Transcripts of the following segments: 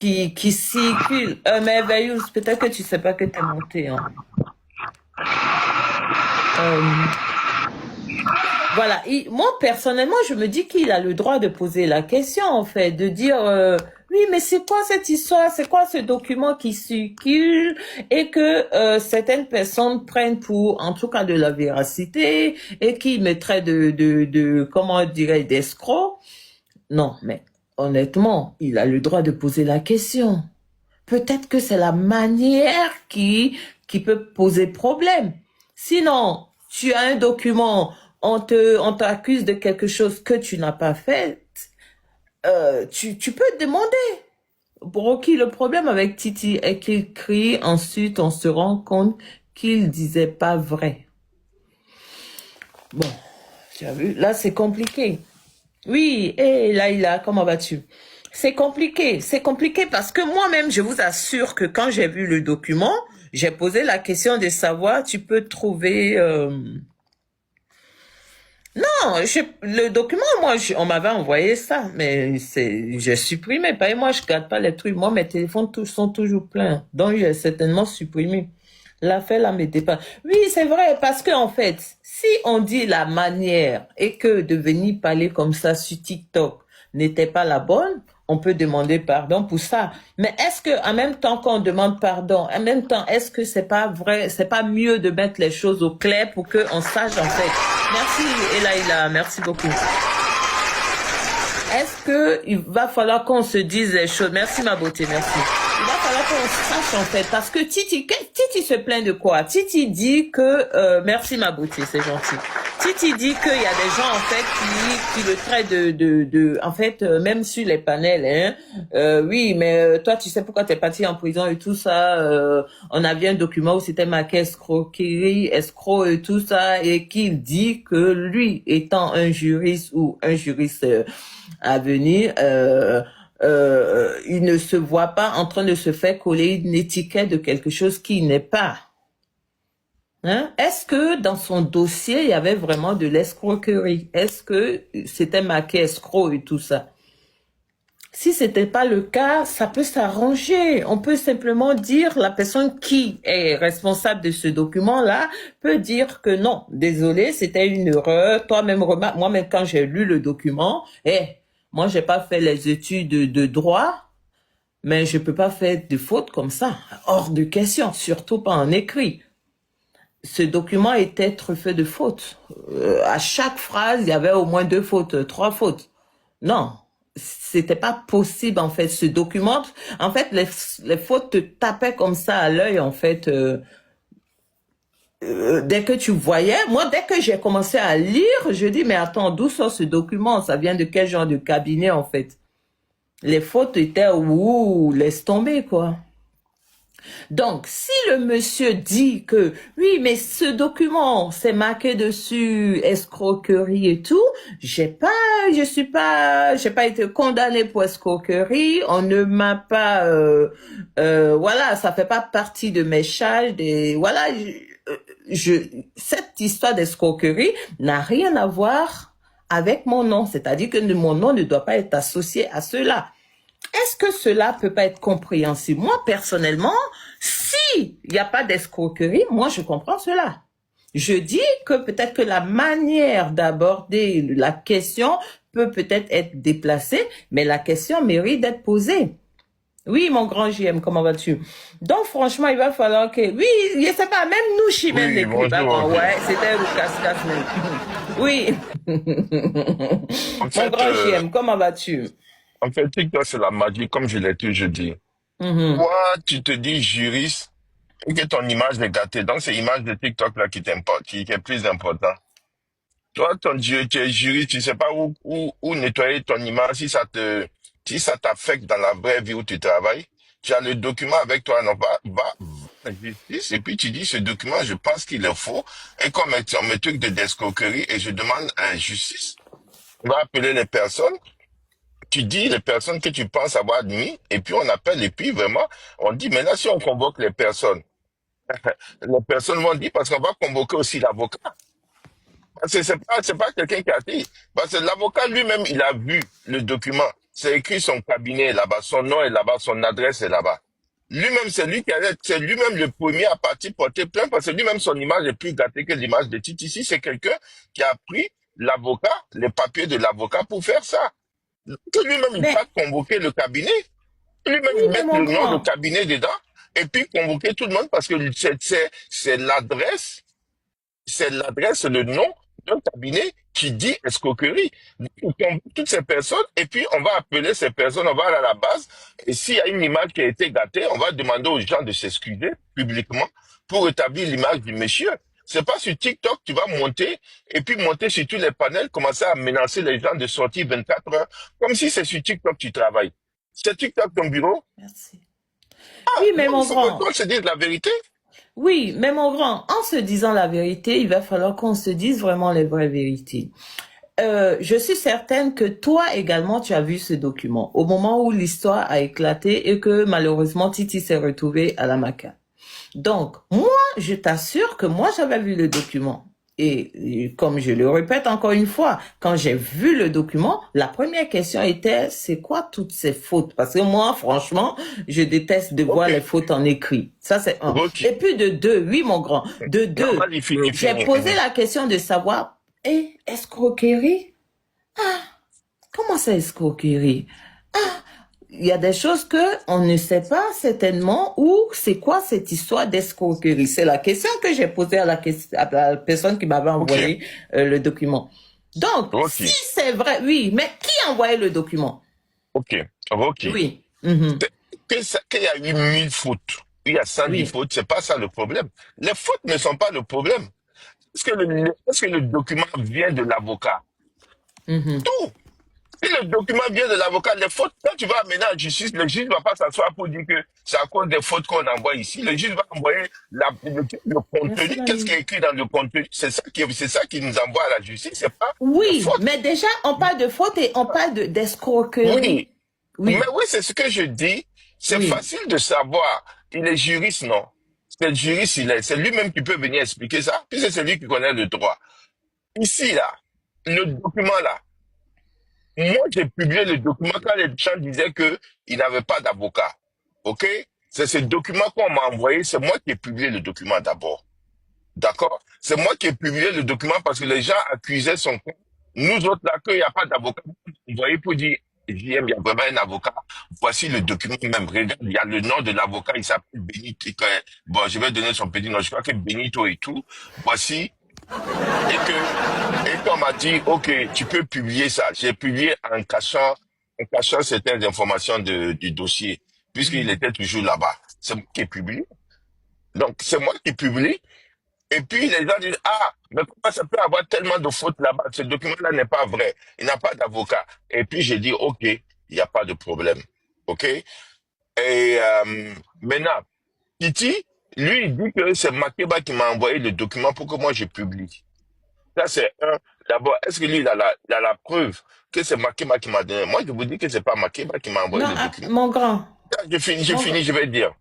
qui circulent. Merveilleuse, peut-être que tu sais pas que tu es monté. Hein. Euh, voilà. Moi, personnellement, je me dis qu'il a le droit de poser la question, en fait, de dire, oui, mais c'est quoi cette histoire? C'est quoi ce document qui circule et que certaines personnes prennent pour, en tout cas, de la véracité et qui mettraient comment on dirait, d'escrocs? Non, mais honnêtement, il a le droit de poser la question. Peut-être que c'est la manière qui peut poser problème. Sinon, tu as un document, on t'accuse de quelque chose que tu n'as pas fait, tu peux te demander. Pour qui le problème avec Titi est qu'il crie, ensuite on se rend compte qu'il disait pas vrai. Bon, tu as vu, là c'est compliqué. Oui, et Laïla, comment vas-tu? C'est compliqué parce que moi-même, je vous assure que quand j'ai vu le document, j'ai posé la question de savoir, tu peux trouver... Non, le document, moi, on m'avait envoyé ça, mais j'ai supprimé. Pas et moi, je garde pas les trucs. Moi, mes téléphones sont toujours pleins, donc j'ai certainement supprimé. L'affaire là m'était pas. Oui, c'est vrai, parce que en fait, si on dit la manière et que de venir parler comme ça sur TikTok n'était pas la bonne, on peut demander pardon pour ça. Mais est-ce que en même temps qu'on demande pardon, en même temps, est-ce que c'est pas vrai, c'est pas mieux de mettre les choses au clair pour que on sache en fait. Merci Elaïla, merci beaucoup. Est-ce que il va falloir qu'on se dise les choses? Merci ma beauté, merci. Il va falloir qu'on sache en fait, parce que Titi se plaint de quoi? Titi dit que, merci ma beauté, c'est gentil. Titi dit qu'il y a des gens en fait qui le traitent en fait, même sur les panels, hein. Oui, mais toi tu sais pourquoi t'es parti en prison et tout ça. On avait un document où c'était marqué escroquerie, escroc et tout ça, et qu'il dit que lui étant un juriste ou un juriste à venir, il ne se voit pas en train de se faire coller une étiquette de quelque chose qui n'est pas. Hein? Est-ce que dans son dossier, il y avait vraiment de l'escroquerie? Est-ce que c'était marqué escroc et tout ça? Si c'était pas le cas, ça peut s'arranger. On peut simplement dire, la personne qui est responsable de ce document-là peut dire que non, désolé, c'était une erreur. Toi-même remarque, moi-même quand j'ai lu le document, moi j'ai pas fait les études de droit, mais je peux pas faire de fautes comme ça. Hors de question, surtout pas en écrit. Ce document était truffé de fautes. À chaque phrase, il y avait au moins 2 fautes, 3 fautes. Non, c'était pas possible en fait. Ce document, en fait, les fautes te tapaient comme ça à l'œil en fait. Dès que tu voyais, moi, dès que j'ai commencé à lire, je dis mais attends, d'où sort ce document? Ça vient de quel genre de cabinet en fait? Les fautes étaient ouh, laisse tomber quoi. Donc, si le monsieur dit que oui, mais ce document, c'est marqué dessus escroquerie et tout, j'ai pas été condamné pour escroquerie. On ne m'a pas, voilà, ça fait pas partie de mes charges. Voilà, cette histoire d'escroquerie n'a rien à voir avec mon nom. C'est-à-dire que mon nom ne doit pas être associé à cela. Est-ce que cela peut pas être compréhensible? Moi, personnellement, si il n'y a pas d'escroquerie, moi, je comprends cela. Je dis que peut-être que la manière d'aborder la question peut peut-être être déplacée, mais la question mérite d'être posée. Oui, mon grand JM, comment vas-tu? Donc, franchement, il va falloir que... Oui, je sais pas, même nous, Chimène Oui, n'écrit pas. bonjour Bon, André. ouais, c'était le casse-casse. Oui. En Mon fait, grand JM, comment vas-tu? TikTok, c'est la magie, comme je l'ai toujours dit. Mhm. Toi, tu te dis juriste et que ton image est gâtée. Donc, c'est l'image de TikTok là qui t'importe, qui est plus important. Toi, tu es juriste, tu sais pas où nettoyer ton image si ça t'affecte dans la vraie vie où tu travailles. Tu as le document avec toi, non, va à la justice, et puis tu dis, ce document, je pense qu'il est faux, et comme on me truc de d'escroquerie, et je demande à la justice, on va appeler les personnes, tu dis les personnes que tu penses avoir admis, et puis on appelle, et puis vraiment, on dit, maintenant, si on convoque les personnes vont dire, parce qu'on va convoquer aussi l'avocat. Parce que c'est pas quelqu'un qui a dit. Parce que l'avocat lui-même, il a vu le document. C'est écrit son cabinet est là-bas, son nom est là-bas, son adresse est là-bas. Lui-même, c'est lui-même le premier à partir porter plainte parce que lui-même, son image est plus gâtée que l'image de Titi. Ici, c'est quelqu'un qui a pris l'avocat, les papiers de l'avocat pour faire ça. Que lui-même, il Mais, va convoquer le cabinet, lui-même, oui, il mais met mon le nom de grand. cabinet dedans, et puis convoquer tout le monde parce que c'est l'adresse, le nom d'un cabinet qui dit escroquerie. On convoque toutes ces personnes et puis on va appeler ces personnes, on va aller à la base et s'il y a une image qui a été gâtée, on va demander aux gens de s'excuser publiquement pour rétablir l'image du monsieur. C'est pas sur TikTok tu vas monter et puis monter sur tous les panels, commencer à menacer les gens de sortir 24 heures, comme si c'est sur TikTok que tu travailles. C'est TikTok ton bureau? Merci. Oui, mais Non, il mon faut que grand. qu'on se dise la vérité. Oui, mais mon grand, en se disant la vérité, il va falloir qu'on se dise vraiment les vraies vérités. Je suis certaine que toi également, tu as vu ce document au moment où l'histoire a éclaté et que malheureusement Titi s'est retrouvée à la maca. Donc, moi, je t'assure que moi, j'avais vu le document. Et comme je le répète encore une fois, quand j'ai vu le document, la première question était, c'est quoi toutes ces fautes? Parce que moi, franchement, je déteste de voir Ok, les fautes en écrit. Ça, c'est un. Et ok. puis de deux, oui, mon grand, de Non, deux, vas-y, fini, j'ai fini. posé la question de savoir, escroquerie? Comment ça, escroquerie? Il y a des choses que on ne sait pas certainement ou c'est quoi cette histoire d'escroquerie. C'est la question que j'ai posée à la personne qui m'avait Ok, envoyé le document. Donc, ok, si c'est vrai, oui, mais qui a envoyé le document? ok, ok. Oui, mhm, Qu'il y a eu 1000 fautes, il y a 110 oui, fautes, c'est pas ça le problème. Les fautes ne sont pas le problème. Est-ce que le document vient de l'avocat? mhm. Tout. Si le document vient de l'avocat, les fautes, quand tu vas amener en justice, le juge ne va pas s'asseoir pour dire que c'est à cause des fautes qu'on envoie ici. Le juge va envoyer le Merci, contenu. Qu'est-ce qui Dani. est écrit dans le contenu? C'est ça qui nous envoie à la justice, c'est pas les Oui, fautes. mais déjà, on parle de faute et on parle d'escroquerie. Oui, mais Oui, oui, c'est ce que je dis. C'est oui. facile de savoir. Il est juriste, non? C'est le juriste, c'est lui-même qui peut venir expliquer ça, puisque c'est lui qui connaît le droit. Ici, là, le document, là, moi, j'ai publié le document quand les gens disaient qu'il n'avait pas d'avocat. OK? C'est ce document qu'on m'a envoyé, c'est moi qui ai publié le document d'abord. D'accord? C'est moi qui ai publié le document parce que les gens accusaient son compte. Nous autres, là, qu'il n'y a pas d'avocat, vous voyez, pour dire, JM, il y a vraiment un avocat. Voici le document même. Regarde, il y a le nom de l'avocat, il s'appelle Benito. Bon, je vais donner son petit nom, je crois que Benito et tout. Voici. Et qu'on m'a dit, OK, tu peux publier ça. J'ai publié en cachant certaines informations du dossier, puisqu'il Mhm. était toujours là-bas. C'est moi qui ai publié. Donc, c'est moi qui publie. Et puis les gens disent, ah, mais comment ça peut avoir tellement de fautes là-bas? Ce document-là n'est pas vrai. Il n'a pas d'avocat. Et puis j'ai dit, OK, il n'y a pas de problème. OK? Et maintenant, Titi, lui, il dit que c'est Makeba qui m'a envoyé le document pour que moi je publie. Ça, c'est un. D'abord, est-ce que lui, il a la preuve que c'est Makeba qui m'a donné? Moi, je vous dis que c'est pas Makeba qui m'a envoyé Non, le document. mon grand, Quand j'ai mon fini, grand. je vais dire.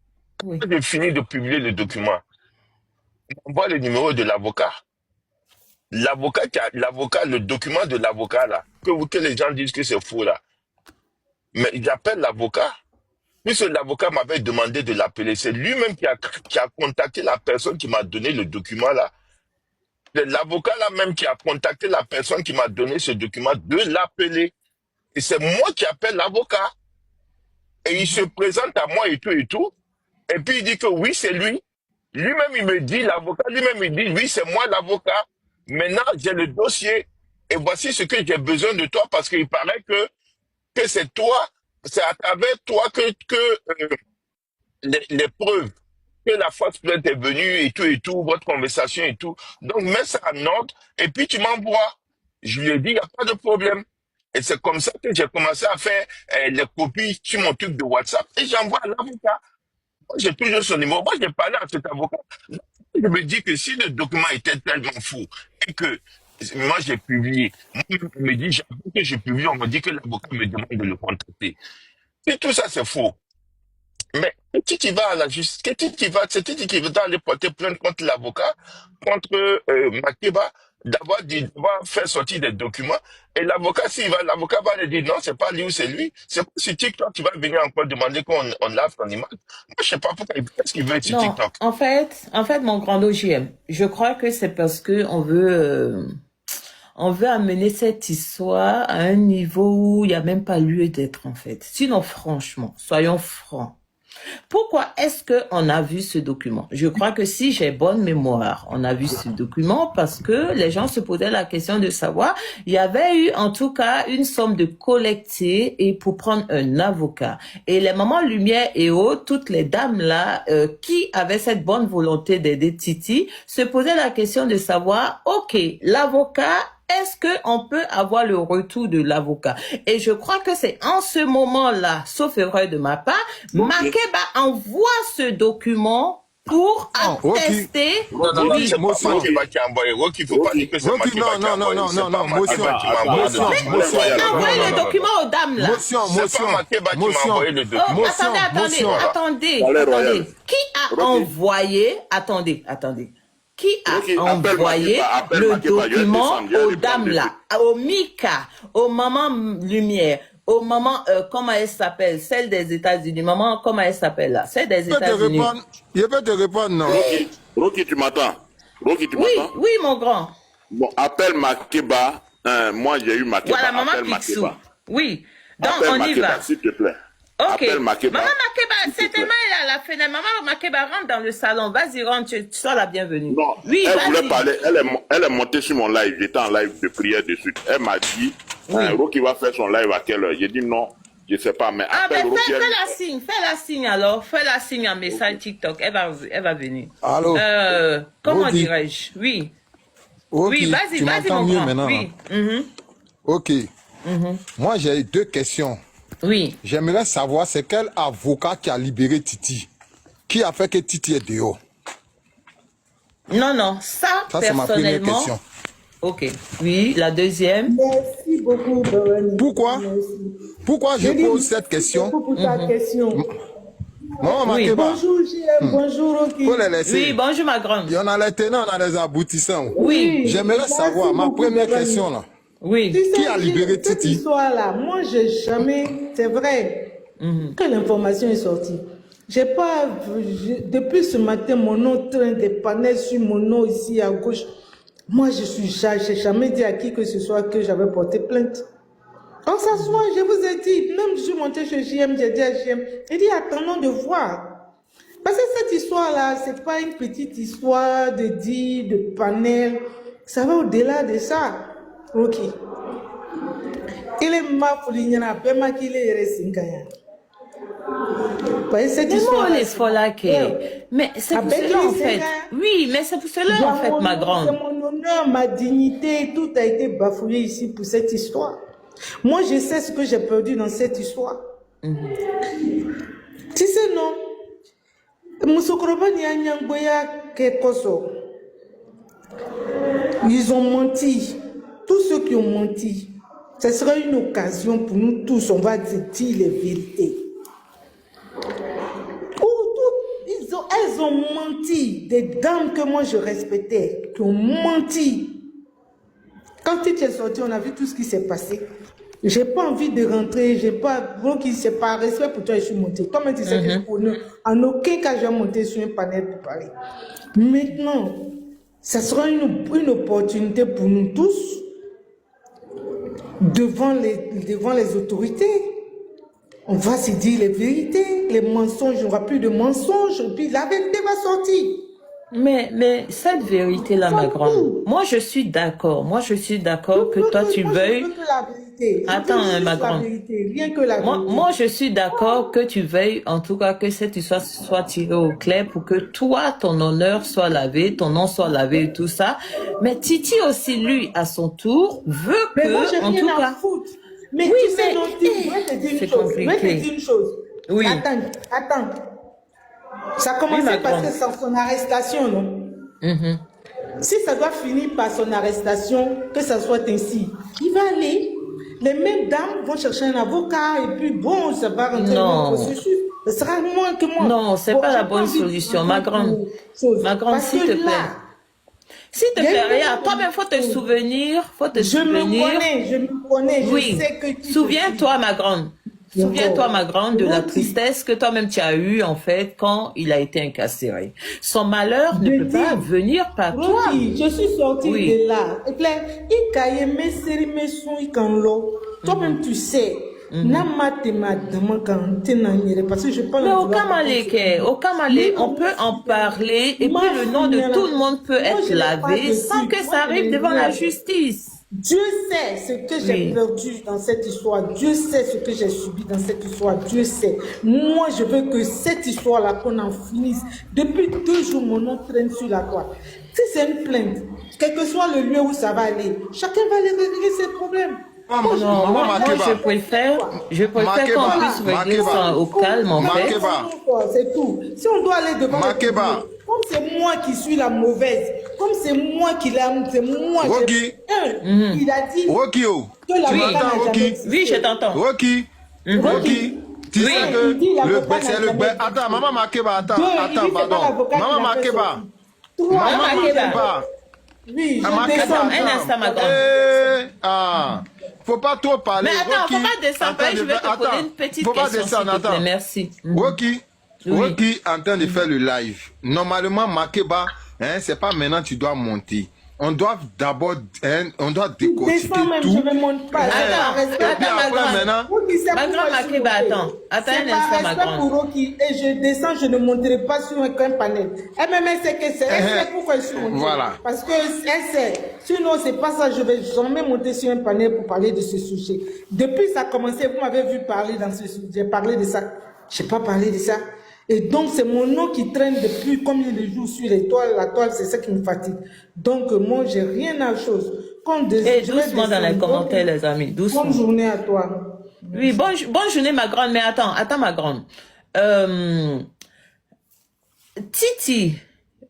Oui. Quand j'ai fini de publier le document, on voit le numéro de l'avocat. L'avocat, le document de l'avocat là, que les gens disent que c'est faux là. Mais il appelle l'avocat. Puisque l'avocat m'avait demandé de l'appeler, c'est lui-même qui a contacté la personne qui m'a donné le document là. C'est l'avocat là même qui a contacté la personne qui m'a donné ce document de l'appeler. Et c'est moi qui appelle l'avocat. Et il se Mhm. présente à moi et tout et tout. Et puis il dit que oui, c'est lui. Lui-même, il me dit, l'avocat, lui-même, il dit, oui, c'est moi l'avocat. Maintenant, j'ai le dossier. Et voici ce que j'ai besoin de toi parce qu'il paraît que c'est toi, c'est à travers toi que les preuves, que la fausse plainte est venue et tout, votre conversation et tout. Donc, mets ça en ordre et puis tu m'envoies. Je lui ai dit, il n'y a pas de problème. Et c'est comme ça que j'ai commencé à faire les copies sur mon truc de WhatsApp et j'envoie à l'avocat. Moi, j'ai toujours son numéro. Moi, j'ai parlé à cet avocat. Je me dis que si le document était tellement fou et que moi j'ai publié, moi je me dis, j'avoue que j'ai publié, on me dit que l'avocat me demande de le contacter. Et tout ça c'est faux. Mais si tu vas à la justice, c'est qui qui va aller porter plainte contre l'avocat, contre Makeba. d'avoir fait sortir des documents. Et l'avocat, l'avocat va lui dire non, c'est pas lui ou c'est lui. C'est pas sur TikTok qui va venir encore demander qu'on lave ton image. Moi, je sais pas pourquoi, qu'est-ce qu'il veut sur Non, TikTok. en fait, mon grand OGM, je crois que c'est parce que on veut amener cette histoire à un niveau où il n'y a même pas lieu d'être, en fait. Sinon, franchement, soyons francs. Pourquoi est-ce qu'on a vu ce document? Je crois que si j'ai bonne mémoire, on a vu ce document parce que les gens se posaient la question de savoir, il y avait eu en tout cas une somme de collectée et pour prendre un avocat. Et les mamans Lumière et autres, toutes les dames là, qui avaient cette bonne volonté d'aider Titi, se posaient la question de savoir, ok, l'avocat, est-ce qu'on peut avoir le retour de l'avocat? Et je crois que c'est en ce moment-là, sauf erreur de ma part, Makeba envoie ce document pour attester. Non, Oui. c'est pas Makeba qui a envoyé. Rocky, il faut pas dire que c'est Makeba qui a envoyé. C'est pas Makeba qui m'a envoyé. Qui a envoyé le document aux dames là? C'est pas Makeba qui m'a envoyé le document. Attendez. Qui a envoyé? Attendez. Qui a envoyé le document aux dames là, aux Mika, aux mamans Lumière, aux mamans, comment elle s'appelle, celle des États-Unis, maman, comment elle s'appelle là, celle des États-Unis. Je peux te répondre, non. Rocky, tu m'attends? Rocky, tu Oui, m'attends? oui, mon grand. Bon, appelle Makeba. Moi, j'ai eu Makeba. Voilà, maman Appelle Picsou. Makeba. Oui. Donc, Appelle on y Makeba, va. s'il te plaît. Ok. Appelle Makeba. Maman Makeba, c'est tellement elle à la fenêtre. Maman Makeba, rentre dans le salon. Vas-y, rentre, tu sois la bienvenue. Non, Oui, elle voulait vas-y. parler. Elle est montée sur mon live. J'étais en live de prière dessus. Elle m'a dit, Oui. Rocky va faire son live à quelle heure? J'ai dit non, je sais pas, mais Ah, appelle ben Rocky. fais la signe alors. Fais la signe en message TikTok. Elle va venir. Allô? Comment Rocky. dirais-je? Oui. Ok, Oui, vas-y, tu m'entends mon mieux grand. maintenant. Oui. Hein? Ok. Moi, j'ai deux questions. Oui. J'aimerais savoir c'est quel avocat qui a libéré Titi? Qui a fait que Titi est dehors? Non, ça c'est ma première personnellement. question. Ok. Oui, la deuxième. Merci beaucoup, Barani. Pourquoi? Merci. Pourquoi je pose cette question? Merci beaucoup pour ta question. Non, Oui. Makeba. Bonjour, JM. Bonjour, Rocky. Faut les laisser. Oui, bonjour ma grande. Il y en a les tenants, on a les aboutissants. Oui. J'aimerais Merci savoir, ma beaucoup, première Barani. question là. Oui. Tu sais, Qui a libéré cette Titi? histoire-là, moi, j'ai jamais, c'est vrai, que l'information est sortie. J'ai pas, depuis ce matin, mon nom traîne des panels sur mon nom ici à gauche. Moi, j'ai jamais dit à qui que ce soit que j'avais porté plainte. On s'assoit, je vous ai dit, même je suis montée chez JM, j'ai dit à JM, il dit attendons de voir. Parce que cette histoire-là, c'est pas une petite histoire de dire, de panel, ça va au-delà de ça. Ok. Il est ma folie, il pas ma qu'il est resté. Cette histoire. Mais c'est pour cela en fait. Oui, mais c'est pour cela en fait, ma grande. C'est mon honneur, ma dignité, tout a été bafoué ici pour cette histoire. Moi, je sais ce que j'ai perdu dans cette histoire. Tu sais, non? Ils ont menti. Tous ceux qui ont menti, ce serait une occasion pour nous tous, on va dire les vérités. Elles ont menti, des dames que moi je respectais, qui ont menti. Quand tu es sorti, on a vu tout ce qui s'est passé. J'ai pas envie de rentrer, j'ai pas, donc c'est pas respect pour toi, je suis montée. Comme tu sais que en aucun cas je vais monter sur un panel pour parler. Maintenant, ça sera une opportunité pour nous tous, devant les autorités. On va se dire les vérités, les mensonges, il n'y aura plus de mensonges, puis la vérité va sortir. Mais cette vérité-là, ma grande, moi je suis d'accord. Moi je suis d'accord que toi tu veuilles. Attends, ma grande. Moi je suis d'accord que tu veuilles, en tout cas, que cette histoire soit tirée au clair pour que toi, ton honneur soit lavé, ton nom soit lavé et tout ça. Mais Titi aussi, lui, à son tour, veut mais que, moi, en tout cas. Mais oui, tu sais, je vais te dire une chose. Oui. Attends. Ça commence à passer sans son arrestation, non? Si ça doit finir par son arrestation, que ça soit ainsi, il va aller. Les mêmes dames vont chercher un avocat et puis bon, ça va rentrer dans le processus. Ce sera moins que moi. Non, c'est pas la bonne solution, ma grande. Ma grande, s'il te plaît. S'il te Il y a plaît, une regarde, raison. toi-même, faut te souvenir, Je me connais, Oui, je sais que tu souviens-toi, ma grande. Souviens-toi, ma grande, de la tristesse que toi-même tu as eue, en fait, quand il a été incarcéré. Son malheur ne peut pas venir par toi. Rocky, je suis sortie Oui. de là. Et clair, il caille mes séries, mes sons, il can l'eau. Toi-même, tu sais. Namate madame quand t'es n'anyere parce que je parle. Mais au Kamalé, on peut en parler et puis le nom de tout le monde peut être lavé sans que ça arrive devant la justice. Dieu sait ce que j'ai perdu dans cette histoire. Dieu sait ce que j'ai subi dans cette histoire. Dieu sait. Moi, je veux que cette histoire-là, qu'on en finisse. Depuis 2 jours, mon nom traîne sur la toile. Si c'est une plainte, quel que soit le lieu où ça va aller, chacun va aller régler ses problèmes. Non, moi, je préfère qu'on puisse régler ça au calme, en fait. C'est tout. Si on doit aller devant le tribunal, comme c'est moi qui suis la mauvaise, comme c'est moi qui l'aime, c'est moi Rocky. Il a dit Rocky, que l'avocat n'a jamais dit. Oui, je t'entends. Rocky. Rocky. Tu sais que c'est le ben. Attends, maman Makeba, attends, pardon. Maman Makeba. Maman Makeba. Oui, je descends. Un instant, ma grande. Faut pas trop parler. Mais attends, faut pas descendre. Je vais te poser une petite question, s'il te plaît. Merci. Rocky en train de faire le live. Normalement, Makeba, c'est pas maintenant tu dois monter. On doit d'abord, on doit décortiquer tout. Je ne monte pas. Attends, ma grande Makeba, attends un instant, ma grande. Pour Rocky, et je descends, je ne monterai pas sur un panel. Elle-même, elle sait que c'est. Elle sait pourquoi je suis montée. Voilà. Parce que elle sait. Sinon, c'est pas ça. Je vais jamais monter sur un panel pour parler de ce sujet. Depuis que ça a commencé, vous m'avez vu parler dans ce sujet, parler de ça. Je n'ai pas parlé de ça. Et donc, c'est mon nom qui traîne depuis combien de jours sur les toiles. La toile, c'est ça qui me fatigue. Donc, moi, j'ai rien à chose. Et doucement dans les commentaires, les amis. Doucement. Bonne journée à toi. Oui, bonne journée, ma grande. Mais attends, ma grande. Titi,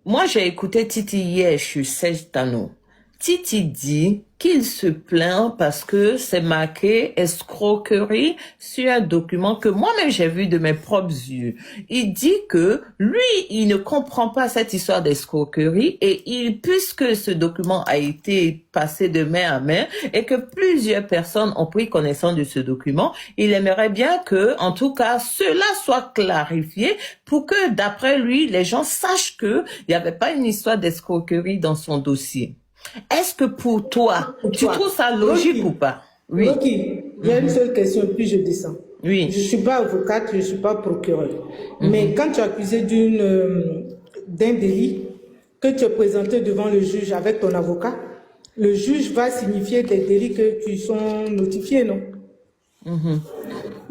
moi, j'ai écouté Titi hier sur Serge Tano. Titi dit qu'il se plaint parce que c'est marqué escroquerie sur un document que moi-même j'ai vu de mes propres yeux. Il dit que lui, il ne comprend pas cette histoire d'escroquerie et puisque ce document a été passé de main à main et que plusieurs personnes ont pris connaissance de ce document, il aimerait bien que, en tout cas, cela soit clarifié pour que, d'après lui, les gens sachent que il n'y avait pas une histoire d'escroquerie dans son dossier. Est-ce que pour toi, tu trouves ça logique Rocky, ou pas? Oui. Rocky, j'ai une seule question, puis je descends. Oui. Je ne suis pas avocate, je ne suis pas procureur. Mais quand tu es accusé d'un délit que tu es présenté devant le juge avec ton avocat, le juge va signifier tes délits que tu sont notifiés, non?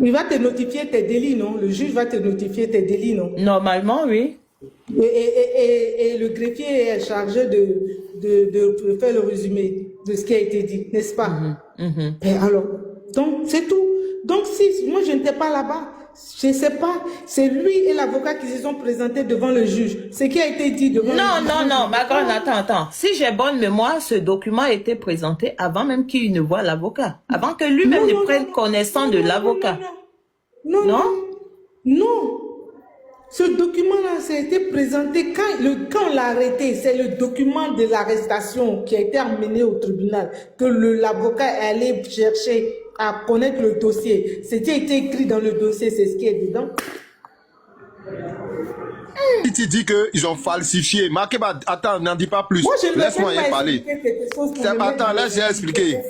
Il va te notifier tes délits, non? Le juge va te notifier tes délits, non? Normalement, oui. Et le greffier est chargé de faire le résumé de ce qui a été dit, n'est-ce pas? Et alors, donc c'est tout. Donc si moi je n'étais pas là-bas, je ne sais pas, c'est lui et l'avocat qui se sont présentés devant le juge. Ce qui a été dit devant le juge. Non, ma grande, attends. Si j'ai bonne mémoire, ce document a été présenté avant même qu'il ne voie l'avocat, avant que lui-même ne prenne connaissance de l'avocat. Non. Ce document-là, ça a été présenté quand on l'a arrêté. C'est le document de l'arrestation qui a été amené au tribunal, que l'avocat est allé chercher à connaître le dossier. C'était écrit dans le dossier, c'est ce qui est dedans. Tu dis qu'ils ont falsifié. Makeba, attends, n'en dis pas plus. Laisse-moi y parler. Attends, laisse-moi expliquer.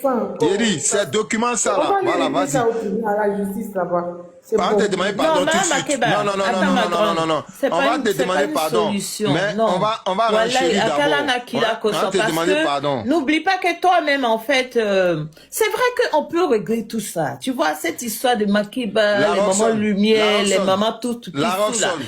Il dit, ces documents, ça là. Voilà, vas-y. À la justice là-bas. On va te demander pardon tout de suite. Non. On va te demander pardon. Mais on va renchérir d'abord. On va te demander pardon. N'oublie pas que toi-même, en fait, c'est vrai qu'on peut régler tout ça. Tu vois, cette histoire de Makeba, les mamans lumière, les mamans tout là.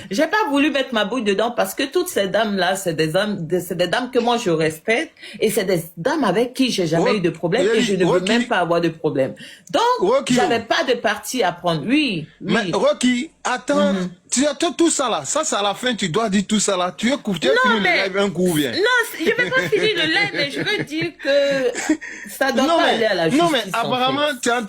J'ai pas voulu mettre ma bouille dedans parce que toutes ces dames-là, c'est des dames que moi je respecte et c'est des dames avec qui j'ai jamais eu de problème et je ne veux même pas avoir de problème. Donc, j'avais pas de parti à prendre. Oui. Mais Rocky, attends, tu as tout ça là. Ça, c'est à la fin, tu dois dire tout ça là. Tu as fini le live un coup ou bien? Non, je vais pas finir le live, mais je veux dire que ça doit pas aller à la justice. Non, mais apparemment, tu es en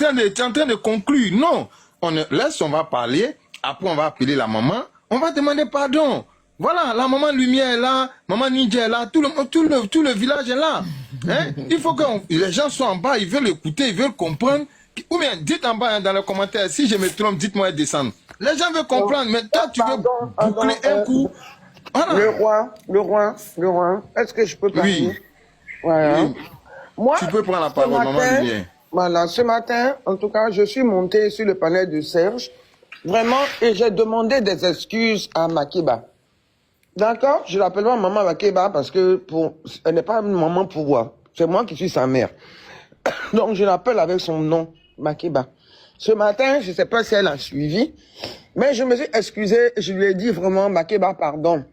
train de conclure. Non, on va parler. Après, on va appeler la maman. On va demander pardon. Voilà, la maman Lumière est là, maman Ninja est là, tout le village est là. Hein? Il faut que les gens soient en bas, ils veulent écouter, ils veulent comprendre. Ou bien, dites en bas dans les commentaires, si je me trompe, dites-moi et descendre. Les gens veulent comprendre, mais toi, tu veux boucler un coup. Voilà. Le roi, est-ce que je peux parler? Oui. Voilà. Oui. Moi, tu peux prendre la parole, maman Lumière. Voilà, ce matin, en tout cas, je suis montée sur le panel de Serge, vraiment, et j'ai demandé des excuses à Makeba. D'accord? Je l'appelle pas maman Makeba parce que elle n'est pas une maman pour moi. C'est moi qui suis sa mère. Donc, je l'appelle avec son nom, Makeba. Ce matin, je ne sais pas si elle a suivi, mais je me suis excusé, je lui ai dit vraiment, Makeba, pardon.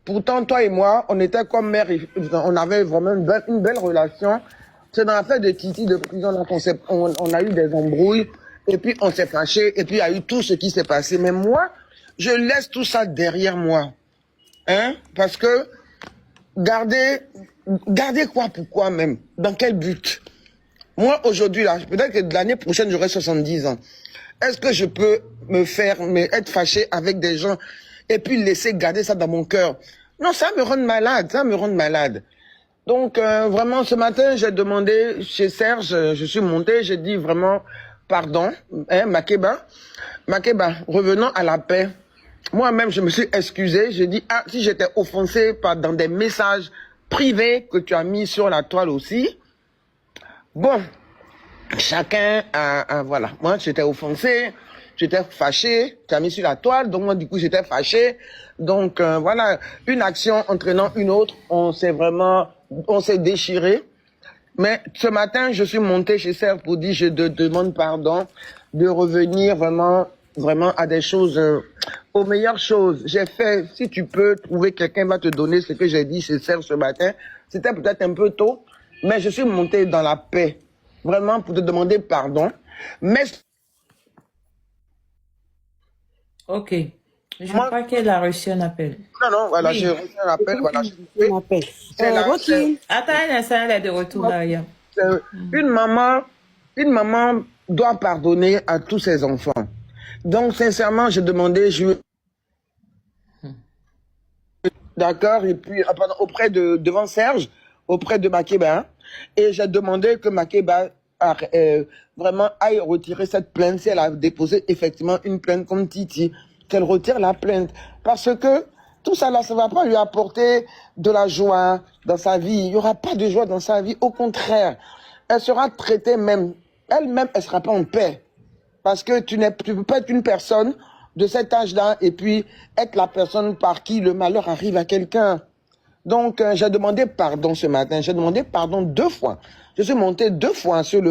Pourtant, toi et moi, on était comme mère, on avait vraiment une belle relation. C'est dans l'affaire de Titi de prison là on a eu des embrouilles, et puis on s'est fâché, et puis il y a eu tout ce qui s'est passé. Mais moi, je laisse tout ça derrière moi. Hein? Parce que garder quoi, pourquoi même? Dans quel but? Moi, aujourd'hui, là, peut-être que l'année prochaine, j'aurai 70 ans. Est-ce que je peux être fâché avec des gens et puis laisser garder ça dans mon cœur? Non, ça me rend malade, Donc, vraiment, ce matin, j'ai demandé chez Serge, je suis monté, j'ai dit vraiment, pardon, hein, Makeba, revenons à la paix. Moi-même, je me suis excusé, j'ai dit, si j'étais offensé dans des messages privés que tu as mis sur la toile aussi, bon, chacun voilà. Moi, j'étais offensé, j'étais fâché, tu as mis sur la toile, donc moi, du coup, j'étais fâché. Donc, voilà, une action entraînant une autre, on s'est déchiré. Mais ce matin, je suis monté chez Serge pour dire, je te demande pardon de revenir vraiment à des choses, aux meilleures choses. J'ai fait, si tu peux trouver quelqu'un va te donner ce que j'ai dit chez Serge ce matin. C'était peut-être un peu tôt, mais je suis monté dans la paix. Vraiment pour te demander pardon. Mais... Ok. Je crois qu'elle a reçu un appel. Non, voilà, oui. j'ai reçu un appel. Voilà, un appel. Attends un instant, elle est de retour derrière. Une maman doit pardonner à tous ses enfants. Donc, sincèrement, j'ai demandé, d'accord, et puis, devant Serge, auprès de Makeba, et j'ai demandé que Makeba vraiment aille retirer cette plainte, si elle a déposé effectivement une plainte comme Titi, qu'elle retire la plainte. Parce que tout ça là, ça ne va pas lui apporter de la joie dans sa vie. Il n'y aura pas de joie dans sa vie. Au contraire, elle sera traitée même, elle-même, elle ne sera pas en paix. Parce que tu ne peux pas être une personne de cet âge-là et puis être la personne par qui le malheur arrive à quelqu'un. Donc, j'ai demandé pardon ce matin. J'ai demandé pardon 2 fois. Je suis monté 2 fois sur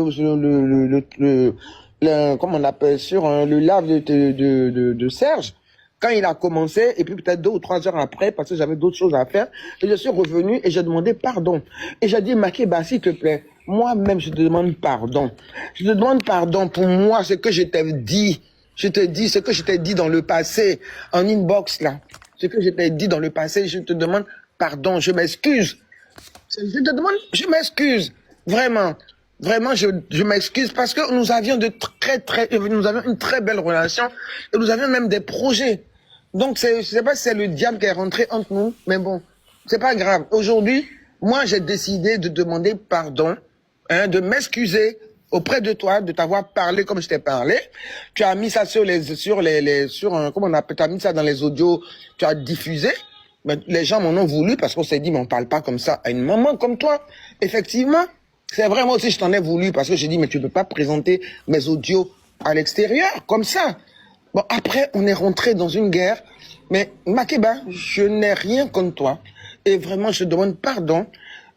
comment on appelle, sur le live de Serge. Quand il a commencé, et puis peut-être 2 ou 3 heures après, parce que j'avais d'autres choses à faire, et je suis revenu et j'ai demandé pardon. Et j'ai dit, Makeba, s'il te plaît, moi-même, je te demande pardon. Je te demande pardon pour moi, ce que je t'ai dit. Je te dis ce que je t'ai dit dans le passé, en inbox, là. Ce que je t'ai dit dans le passé, je te demande pardon, je m'excuse. Je m'excuse. Vraiment. Vraiment, je m'excuse parce que nous avions nous avions une très belle relation et nous avions même des projets. Donc, je sais pas si c'est le diable qui est rentré entre nous, mais bon, c'est pas grave. Aujourd'hui, moi, j'ai décidé de demander pardon, de m'excuser auprès de toi, de t'avoir parlé comme je t'ai parlé. Tu as mis ça comment on appelle, tu as mis ça dans les audios, tu as diffusé. Mais les gens m'en ont voulu parce qu'on s'est dit, mais on parle pas comme ça à une maman comme toi. Effectivement, c'est vrai, moi aussi je t'en ai voulu parce que j'ai dit, mais tu peux pas présenter mes audios à l'extérieur, comme ça. Bon, après, on est rentré dans une guerre. Mais Makeba, je n'ai rien contre toi. Et vraiment, je te demande pardon.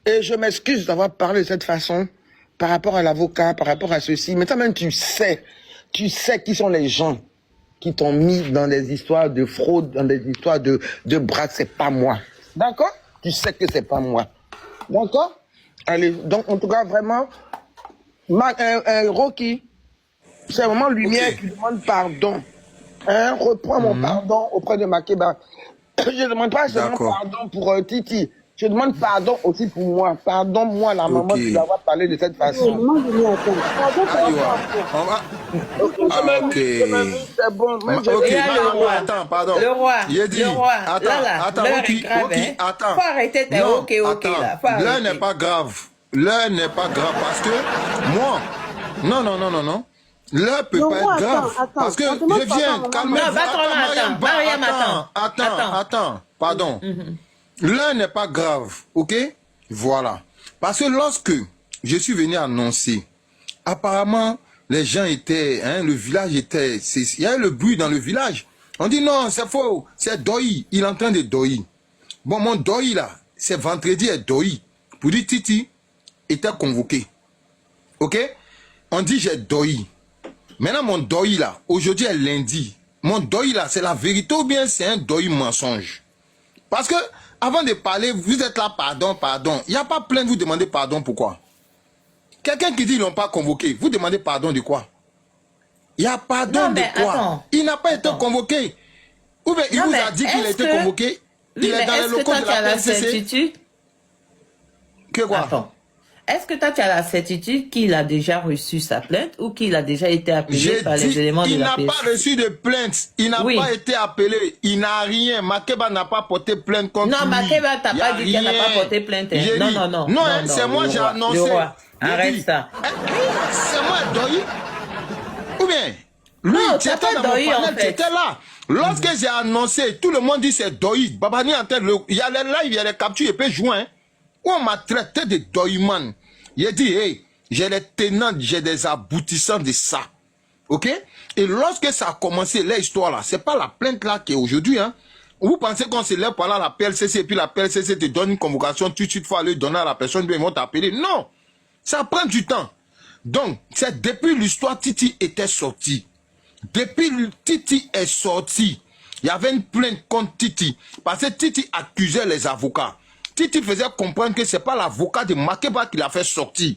Et je m'excuse d'avoir parlé de cette façon par rapport à l'avocat, par rapport à ceci. Mais toi-même, tu sais qui sont les gens qui t'ont mis dans des histoires de fraude, dans des histoires de braque. C'est pas moi. D'accord? Tu sais que c'est pas moi. D'accord? Allez, donc en tout cas, vraiment, Rocky, c'est vraiment Lumière qui demande pardon. Reprends mon pardon auprès de Makeba. Je ne demande pas seulement pardon pour Titi. Je demande pardon aussi pour moi. Pardonne-moi, la maman, Ok. de d'avoir parlé de cette façon. Moi, je m'y attends. Pardon pour Aïe, avoir on va... Ah, ok. c'est bon. Même Ok, Et là, le roi. attends, pardon. Le roi. Il a dit, Le roi. attends, Là, l'heure est grave, hein. attends. Faut arrêter tes Non, ok, attends. là. Faut L'heure arrêter. n'est pas grave. L'heure n'est pas grave parce que moi, non. L'heure peut Le pas roi, être grave. attends. parce que On demande je viens, pardon, calmez-vous. Non, attends, Mariam, attends. Attends, pardon. L'heure n'est pas grave, ok? Voilà. Parce que lorsque je suis venu annoncer, apparemment, les gens étaient, le village était, il y avait le bruit dans le village. On dit non, c'est faux, c'est Doi, il est en train de Doi. Bon, mon Doi là, c'est vendredi et Doi. Pour dire Titi était convoqué. Ok? On dit j'ai Doi. Maintenant, mon Doi là, aujourd'hui est lundi. Mon Doi là, c'est la vérité ou bien c'est un Doi mensonge? Parce que, avant de parler, vous êtes là, pardon. Il n'y a pas plein de vous demander pardon, pourquoi? Quelqu'un qui dit qu'ils ne l'ont pas convoqué, vous demandez pardon de quoi? Il y a pardon Non, mais de quoi? attends. Il n'a pas été convoqué. Ou bien il Non, vous mais a dit qu'il a est-ce été que- convoqué. Oui, Il mais est dans les est-ce que locaux toi, de tu as la la PLCC. certitude? Que quoi? Attends. Est-ce que toi, tu as la certitude qu'il a déjà reçu sa plainte ou qu'il a déjà été appelé J'ai par les dit, éléments de il la n'a PSC? pas reçu de plainte. Il n'a Oui. pas été appelé. Il n'a rien. Makeba n'a pas porté plainte contre Non, lui. Makeba t'a Il y a pas dit qu'elle n'a pas rien. porté plainte, hein. J'ai Non, dit, non, non. Non, Non, c'est non, moi, le j'ai roi. annoncé. Le roi. J'ai Arrête dit, ça. C'est moi, Doi. Ou bien, lui, Non, tu t'as étais pas dans mon Doi, en panel, tu fait. étais là. Lorsque j'ai annoncé, tout le monde dit c'est Doi. Babani en tête, il y a les lives, il y a les captures, et puis joint. Où on m'a traité de Doiman. Il a dit, hey, j'ai les tenants, j'ai des aboutissants de ça. Ok? Et lorsque ça a commencé, l'histoire là, c'est pas la plainte là qui est aujourd'hui, hein. Vous pensez qu'on se lève par là à la PLCC et puis la PLCC te donne une convocation, tout de suite, il faut aller donner à la personne, bien ils vont t'appeler. Non! Ça prend du temps. Donc, c'est depuis l'histoire, Titi était sorti. Depuis Titi est sorti, il y avait une plainte contre Titi. Parce que Titi accusait les avocats. Titi faisait comprendre que c'est pas l'avocat de Makeba qui l'a fait sortir.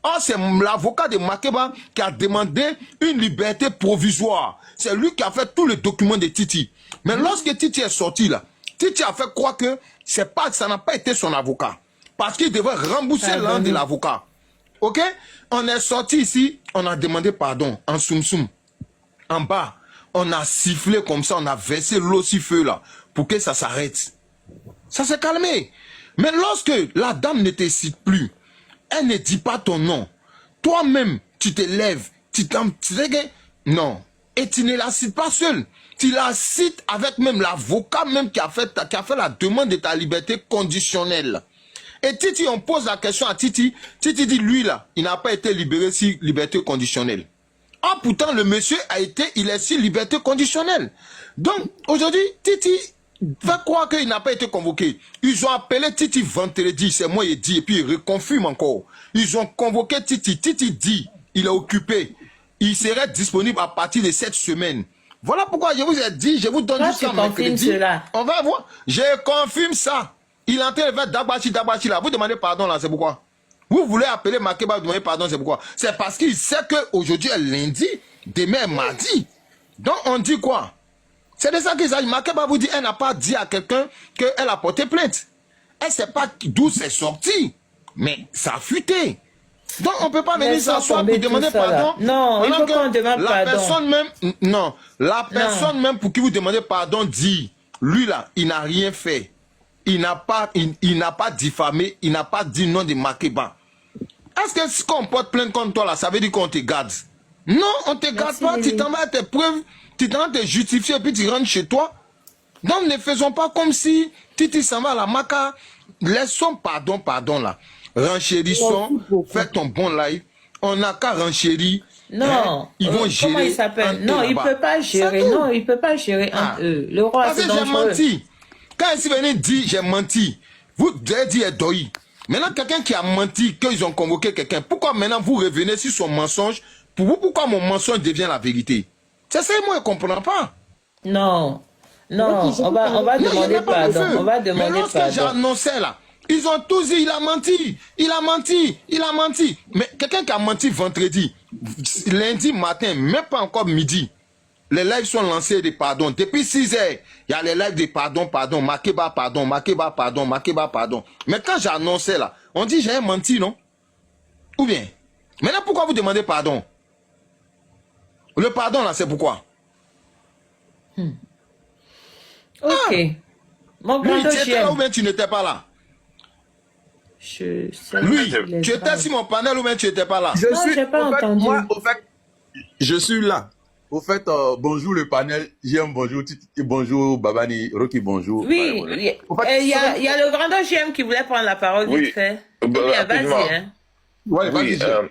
Or, c'est l'avocat de Makeba qui a demandé une liberté provisoire. C'est lui qui a fait tous les documents de Titi. Mais lorsque Titi est sorti là, Titi a fait croire que ça n'a pas été son avocat. Parce qu'il devait rembourser l'an de l'avocat. Ok? On est sorti ici, on a demandé pardon en soum-soum. En bas, on a sifflé comme ça, on a versé l'eau si feu là, pour que ça s'arrête. Ça s'est calmé. Mais lorsque la dame ne te cite plus, elle ne dit pas ton nom. Toi-même, tu te lèves, tu sais que non. Et tu ne la cites pas seule. Tu la cites avec même l'avocat même qui a fait la demande de ta liberté conditionnelle. Et Titi, on pose la question à Titi. Titi dit, lui là, il n'a pas été libéré si liberté conditionnelle. Ah, pourtant, le monsieur il est sur liberté conditionnelle. Donc, aujourd'hui, Titi fait croire qu'il n'a pas été convoqué. Ils ont appelé Titi vendredi, c'est moi il dit, et puis il reconfirme encore. Ils ont convoqué Titi. Titi dit, il est occupé. Il serait disponible à partir de cette semaine. Voilà pourquoi je vous ai dit, je vous donne Toi, jusqu'à tu confirmes mercredi. cela. On va voir. Je confirme ça. Il est en train de faire Dabachi là. Vous demandez pardon là, c'est pourquoi? Vous voulez appeler Makeba, vous demandez pardon, c'est pourquoi? C'est parce qu'il sait qu'aujourd'hui est lundi, demain est mardi. Donc on dit quoi? C'est de ça qu'il s'agit. Makeba vous dit, elle n'a pas dit à quelqu'un qu'elle a porté plainte. Elle ne sait pas d'où c'est sorti. Mais ça a fuité. Donc on ne peut pas venir Laisse s'asseoir tomber pour demander tout ça, là. pardon. Non, il pendant faut qu'on demande la pardon. personne même, non, la personne même pour qui vous demandez pardon dit, lui là, il n'a rien fait. Il n'a pas diffamé, il n'a pas dit nom de Makeba. Est-ce que si on porte plainte contre toi là, ça veut dire qu'on te garde? Non, on te garde pas, tu t'en vas à tes preuves, tu t'en vas te justifier et puis tu rentres chez toi. Donc ne faisons pas comme si Titi s'en va à la maca. Laissons pardon là. Renchérissons, fais ton bon live. On n'a qu'à renchérir. Non, hein, ils vont gérer. comment il s'appelle? Non, il peut pas gérer. C'est tout. Non, il peut pas gérer entre eux. Le roi, Parce c'est que j'ai dangereux. menti. Quand il s'est venu dire j'ai menti, vous devez dire Doi. Maintenant, quelqu'un qui a menti, qu'ils ont convoqué quelqu'un, pourquoi maintenant vous revenez sur son mensonge? Pour vous, pourquoi mon mensonge devient la vérité? C'est ça, moi, je ne comprends pas. Non, non, on va Non, il demander n'a pas de pardon. feu. On va Mais demander lorsque j'ai pardon. annoncé là, ils ont tous dit il a menti, il a menti, il a menti. Mais quelqu'un qui a menti vendredi, lundi matin, même pas encore midi, les lives sont lancés de pardon. Depuis 6 heures, il y a les lives de pardon, pardon, Makeba, pardon, Makeba, pardon, Makeba, pardon. Mais quand j'ai annoncé là, on dit j'ai menti, non? Ou bien? Maintenant, pourquoi vous demandez pardon? Le pardon là, c'est pourquoi? Ok. Mon grand Lui, tu étais là ou deuxième. bien tu n'étais pas là? Je sais Lui, pas s'il est tu étais grave. sur mon panel ou bien tu n'étais pas là? Non, j'ai pas au fait, entendu. moi, au fait, je suis là. Au fait, bonjour le panel, j'aime bonjour Titi, bonjour Babani, Rocky, bonjour. Oui, Ouais, voilà. oui. Au fait, Il y a le grand deuxième qui voulait prendre la parole Oui. vite fait. Bah, Ou bien, rapidement. vas-y, hein. ouais, Oui, vas-y,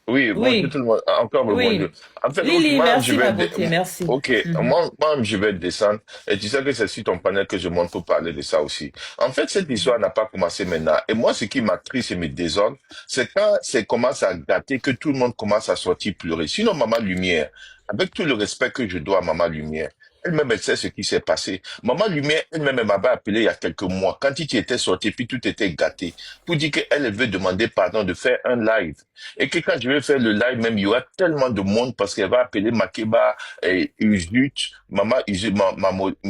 oui, bonjour Oui. tout le monde. Encore le Oui. bonjour. En fait, Lily, moi, merci, je vais... ma beauté, merci. Ok, moi, je vais descendre. Et tu sais que c'est sur ton panel que je monte pour parler de ça aussi. En fait, cette histoire n'a pas commencé maintenant. Et moi, ce qui m'attriste et me désordre, c'est quand ça commence à gâter que tout le monde commence à sortir pleurer. Sinon, Maman Lumière, avec tout le respect que je dois à Maman Lumière, elle-même, elle sait ce qui s'est passé. Maman Lumière, elle-même, elle m'avait appelé il y a quelques mois, quand il était sorti, puis tout était gâté, pour dire qu'elle elle veut demander pardon de faire un live. Et que quand je vais faire le live, même, il y aura tellement de monde parce qu'elle va appeler Makeba, et Uzut, Maman Uzut,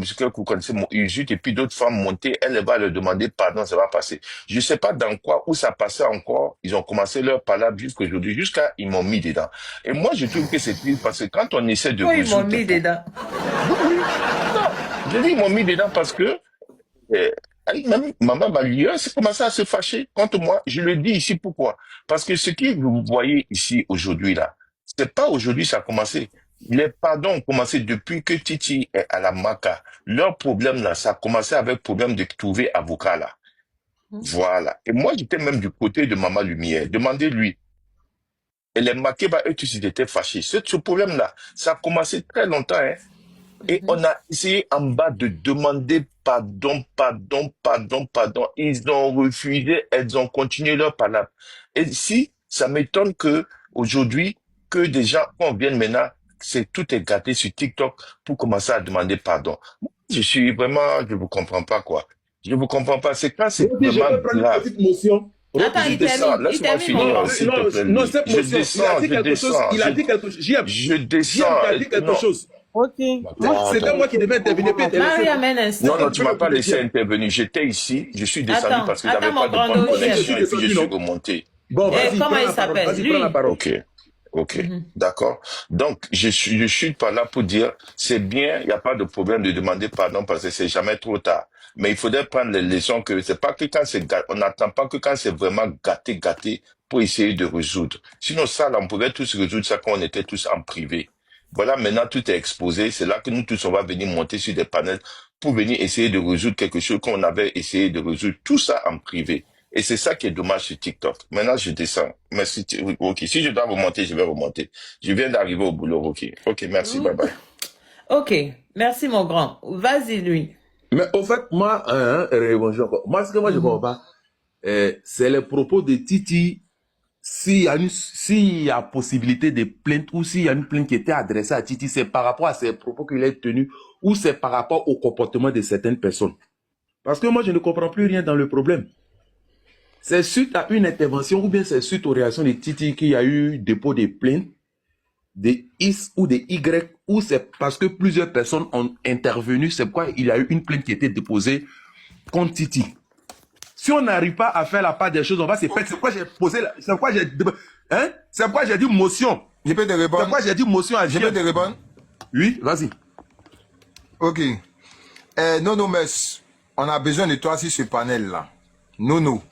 ce que vous connaissez, mon Uzut, et puis d'autres femmes monter, elle va leur demander pardon, ça va passer. Je sais pas dans quoi, où ça passait encore, ils ont commencé leur palabre jusqu'aujourd'hui, jusqu'à, ils m'ont mis dedans. Et moi, je trouve que c'est triste parce que quand on essaie de Oui, ils m'ont résoudre... mis dedans. Je dis, ils m'ont mis dedans parce que, même Maman Malia, c'est commencé à se fâcher contre moi. Je le dis ici pourquoi. Parce que ce que vous voyez ici aujourd'hui là, c'est pas aujourd'hui ça a commencé. Les pardons ont commencé depuis que Titi est à la Maca. Leur problème là, ça a commencé avec le problème de trouver avocat là. Voilà. Et moi, j'étais même du côté de Maman Lumière. Demandez-lui. Et les Makeba, eux tous, ils étaient fâchés. Ce problème-là, ça a commencé très longtemps, hein. Et on a essayé en bas de demander pardon, pardon, pardon, pardon. Ils ont refusé, elles ont continué leur palabre. Et si, ça m'étonne que aujourd'hui, que des gens, quand on vienne maintenant, tout est gâté sur TikTok pour commencer à demander pardon. Je suis vraiment, je vous comprends pas, quoi. Je vous comprends pas. C'est quand c'est Rocky, je vraiment peux prendre une grave. petite motion. Attends, Je il descends, termine laisse-moi mon finir, grand. s'il te plaît. Non, cette Je motion, il a descends, dit je quelque chose, descends, il a dit quelque chose. JM, je JM, descends. tu as dit quelque Non. chose. Ok. Attends, C'était attends. moi qui devais intervenir, puis Marie, intervenir. amène un Non, non, instant. tu m'as pas laissé intervenir. J'étais ici, je suis descendu Attends, parce que j'avais attends, pas mon de grand bonne deuxième. connexion et puis je suis Non. remonté. Bon, Eh, vas-y, comment prends il la parole. s'appelle, Vas-y, lui? prends la parole. Ok, d'accord. Donc, je suis pas là pour dire, c'est bien, il n'y a pas de problème de demander pardon parce que c'est jamais trop tard. Mais il faudrait prendre les leçons que c'est pas que quand c'est gâté, on n'attend pas que quand c'est vraiment gâté pour essayer de résoudre. Sinon, ça, là, on pourrait tous résoudre ça quand on était tous en privé. Voilà, maintenant, tout est exposé. C'est là que nous tous, on va venir monter sur des panels pour venir essayer de résoudre quelque chose qu'on avait essayé de résoudre. Tout ça en privé. Et c'est ça qui est dommage sur TikTok. Maintenant, je descends. Merci. Ok. Si je dois remonter, je vais remonter. Je viens d'arriver au boulot. Ok. Ok. Merci. Bye bye. Ok, merci, mon grand. Vas-y, lui. Mais au fait, moi, bonjour encore. Moi, ce que moi je comprends pas, c'est les propos de Titi. S'il y a possibilité de plainte ou s'il y a une plainte qui était adressée à Titi, c'est par rapport à ces propos qu'il a tenus ou c'est par rapport au comportement de certaines personnes. Parce que moi, je ne comprends plus rien dans le problème. C'est suite à une intervention ou bien c'est suite aux réactions de Titi qu'il y a eu dépôt de plainte, des X ou des Y, ou c'est parce que plusieurs personnes ont intervenu, c'est pourquoi il y a eu une plainte qui a été déposée contre Titi. Si on n'arrive pas à faire la part des choses, on va se perdre. C'est pourquoi j'ai posé, c'est pourquoi j'ai, hein? C'est pourquoi j'ai dit motion. Je peux te C'est répondre? pourquoi j'ai dit motion à Je peux te JM. répondre? Oui, vas-y. Ok. Nono Mess, on a besoin de toi sur ce panel-là. Nono,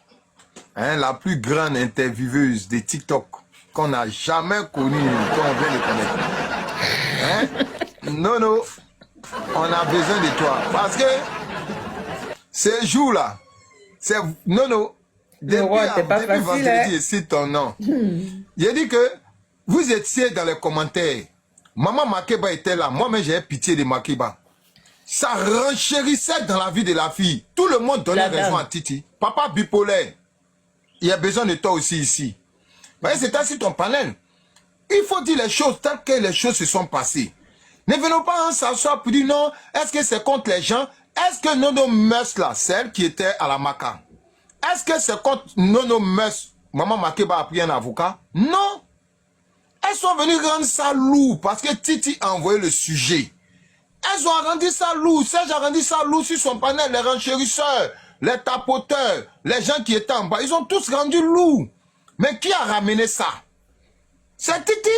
hein, la plus grande intervieweuse de TikTok qu'on n'a jamais connue, qu'on vient de connaître. Hein? Nono, on a besoin de toi. Parce que ces jours-là, c'est... Nono, depuis roi, c'est pas facile, vendredi, hein? et c'est ton nom. J'ai dit que vous étiez dans les commentaires. Maman Makeba était là. Moi-même, j'ai pitié de Makeba. Ça renchérissait dans la vie de la fille. Tout le monde donnait La dame. raison à Titi. Papa bipolaire, il y a besoin de toi aussi ici. Vous voyez, c'est ainsi ton panel. Il faut dire les choses telles que les choses se sont passées. Ne venons pas s'asseoir pour dire non, est-ce que c'est contre les gens? Est-ce que Nono Mess là, celle qui était à la Maca, est-ce que c'est contre Nono Mess, Maman Makeba a pris un avocat? Non. Elles sont venues rendre ça lourd parce que Titi a envoyé le sujet. Elles ont rendu ça lourd. Serge a rendu ça lourd sur son panel. Les renchérisseurs, les tapoteurs, les gens qui étaient en bas, ils ont tous rendu lourd. Mais qui a ramené ça? C'est Titi.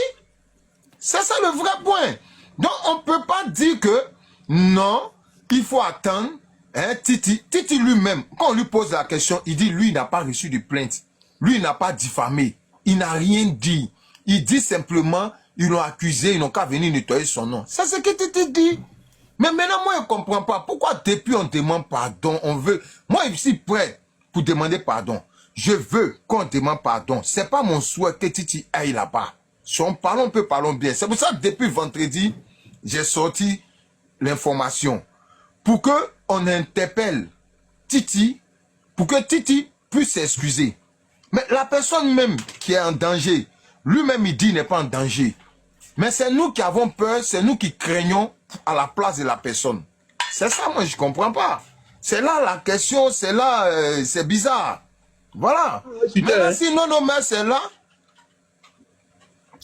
C'est ça le vrai point. Donc on ne peut pas dire que non, il faut attendre. Hein, Titi lui-même, quand on lui pose la question, il dit lui, il n'a pas reçu de plainte. Lui, il n'a pas diffamé. Il n'a rien dit. Il dit simplement, ils l'ont accusé, ils n'ont qu'à venir nettoyer son nom. C'est ce que Titi dit. Mais maintenant, moi, je ne comprends pas. Pourquoi depuis on demande pardon, on veut... Moi, je suis prêt pour demander pardon. Je veux qu'on demande pardon. Ce n'est pas mon souhait que Titi aille là-bas. Si on parle, on peut parler bien. C'est pour ça que depuis vendredi, j'ai sorti l'information. Pour qu'on interpelle Titi, pour que Titi puisse s'excuser. Mais la personne même qui est en danger, lui-même il dit qu'il n'est pas en danger. Mais c'est nous qui avons peur, c'est nous qui craignons à la place de la personne. C'est ça, moi, je ne comprends pas. C'est là la question, c'est là, c'est bizarre. Voilà. Maintenant, si non, mais c'est là.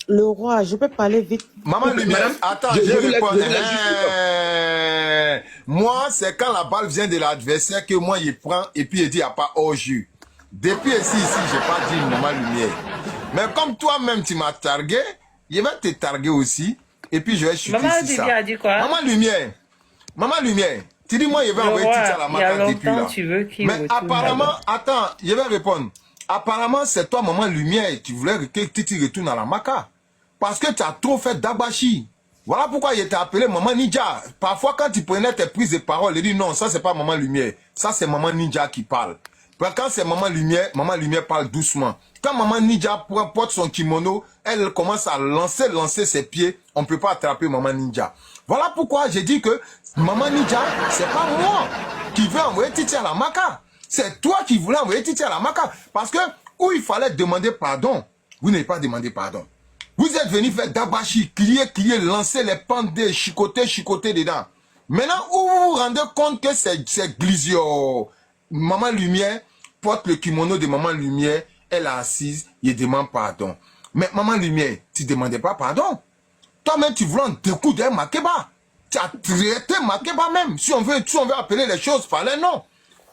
Le roi, je peux parler vite. Maman Lumière, attends, je réponds. Moi, c'est quand la balle vient de l'adversaire que moi, il prend et puis il dit, il n'y a pas hors-jeu. Depuis ici, je n'ai pas dit Maman Lumière. Mais comme toi-même, tu m'as targué, je vais te targuer aussi. Et puis, je vais chuter sur ça. A dit quoi? Maman Lumière, tu dis, moi, je vais envoyer Titi à la maca depuis là. Tu veux qu'il mais apparemment, attends, je vais répondre. Apparemment, c'est toi, Maman Lumière, tu voulais que Titi retourne à la maca. Parce que tu as trop fait d'abachi. Voilà pourquoi il t'a appelé Maman Ninja. Parfois, quand tu prenais tes prises de parole, il dit non, ça, c'est pas Maman Lumière. Ça, c'est Maman Ninja qui parle. Quand c'est Maman Lumière parle doucement. Quand Maman Ninja porte son kimono, elle commence à lancer ses pieds. On ne peut pas attraper Maman Ninja. Voilà pourquoi j'ai dit que Maman Ninja, c'est pas moi qui veux envoyer Titi à la maca. C'est toi qui voulais envoyer Titi à la maca. Parce que où il fallait demander pardon, vous n'avez pas demandé pardon. Vous êtes venu faire dabachi, crier, lancer les pendés, chicoter dedans. Maintenant, où vous vous rendez compte que c'est Glizio, Maman Lumière porte le kimono de Maman Lumière, elle est assise, il demande pardon. Mais Maman Lumière, tu ne demandais pas pardon. Toi-même, tu voulais en découdre Makeba. Tu as traité Makeba même. Si on veut appeler les choses par les noms.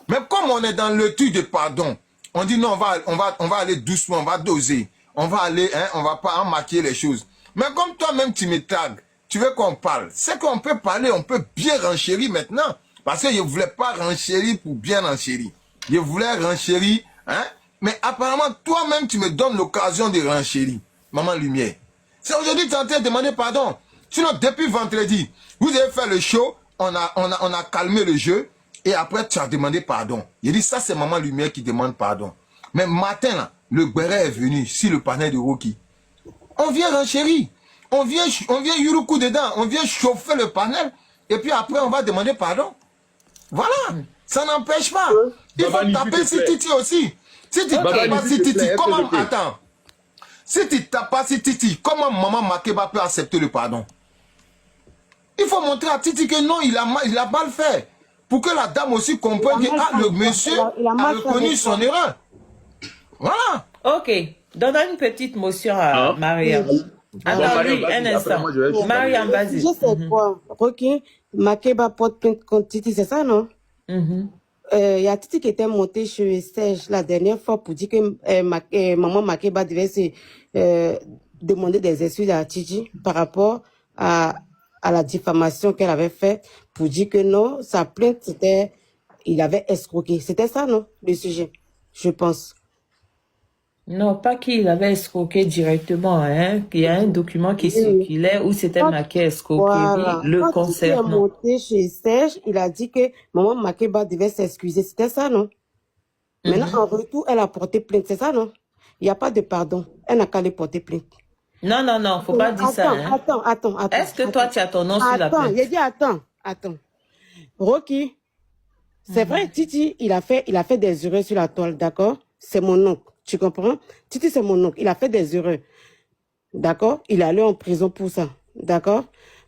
Mais comme on est dans le truc de pardon, on dit non, on va aller doucement, on va doser. On va aller, hein, on va pas en maquiller les choses. Mais comme toi-même, tu me tagues, tu veux qu'on parle. C'est qu'on peut parler, on peut bien renchérir maintenant. Parce que je ne voulais pas renchérir pour bien renchérir. Je voulais renchérir, hein. Mais apparemment, toi-même, tu me donnes l'occasion de renchérir. Maman Lumière. C'est aujourd'hui que tu es en train de demander pardon. Sinon, depuis vendredi, vous avez fait le show, on a calmé le jeu, et après, tu as demandé pardon. Il dit, ça, c'est Maman Lumière qui demande pardon. Mais matin, là, le Guéret est venu sur le panel de Rocky. On vient renchérir. On vient Yuruku dedans. On vient chauffer le panel. Et puis après, on va demander pardon. Voilà. Ça n'empêche pas. Il faut taper si Titi aussi. Si tu tapes pas si Titi, comment... Attends. Si tu tapes pas si Titi, comment Maman Makeba peut accepter le pardon? Il faut montrer à Titi que non, il a mal fait. Pour que la dame aussi comprenne que le monsieur a reconnu son erreur. Voilà. Ok. Donne une petite motion à Mariam. Attends, lui, un instant. Mariam, vas-y. Je sais quoi. Ok. Makeba porte plainte contre Titi, c'est ça, non? Il y a Titi qui était monté chez Serge la dernière fois pour dire que Maman Makeba devait se demander des excuses à Titi par rapport à la diffamation qu'elle avait faite pour dire que non, sa plainte, c'était, il avait escroqué. C'était ça, non, le sujet, je pense. Non, pas qu'il avait escroqué directement, hein. Il y a un document qui circulait où c'était marqué escroquerie, voilà. le concernant. Quand il est monté chez Serge, il a dit que Maman Makeba devait s'excuser. C'était ça, non? Maintenant, en retour, elle a porté plainte. C'est ça, non? Il n'y a pas de pardon. Elle n'a qu'à aller porter plainte. Non, faut pas dire ça. Hein. Attends. Est-ce que toi, tu as ton nom sur la plainte? J'ai dit attends. Rocky, c'est vrai, Titi, il a fait des erreurs sur la toile, d'accord? C'est mon oncle, tu comprends? Titi, c'est mon oncle, il a fait des erreurs, d'accord? Il est allé en prison pour ça, d'accord?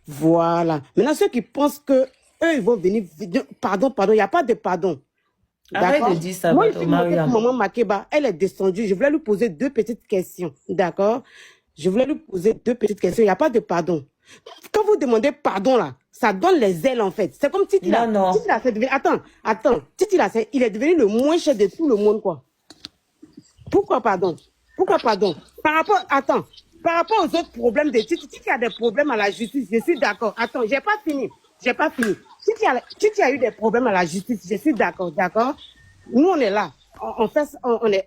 Voilà. Maintenant, ceux qui pensent que eux, ils vont venir, pardon, il n'y a pas de pardon. Arrête de dire ça, moi, je suis montée pour Maman Makeba, elle est descendue, je voulais lui poser 2 petites questions, d'accord? Je voulais lui poser 2 petites questions. Il n'y a pas de pardon. Quand vous demandez pardon, là, ça donne les ailes, en fait. C'est comme Titi, là. Non. Titi, là, c'est devenu... Attends. Titi, là, il est devenu le moins cher de tout le monde, quoi. Pourquoi pardon? Par rapport aux autres problèmes de Titi, Titi a des problèmes à la justice, je suis d'accord. Attends, j'ai pas fini. Titi a eu des problèmes à la justice, je suis d'accord. Nous, on est là.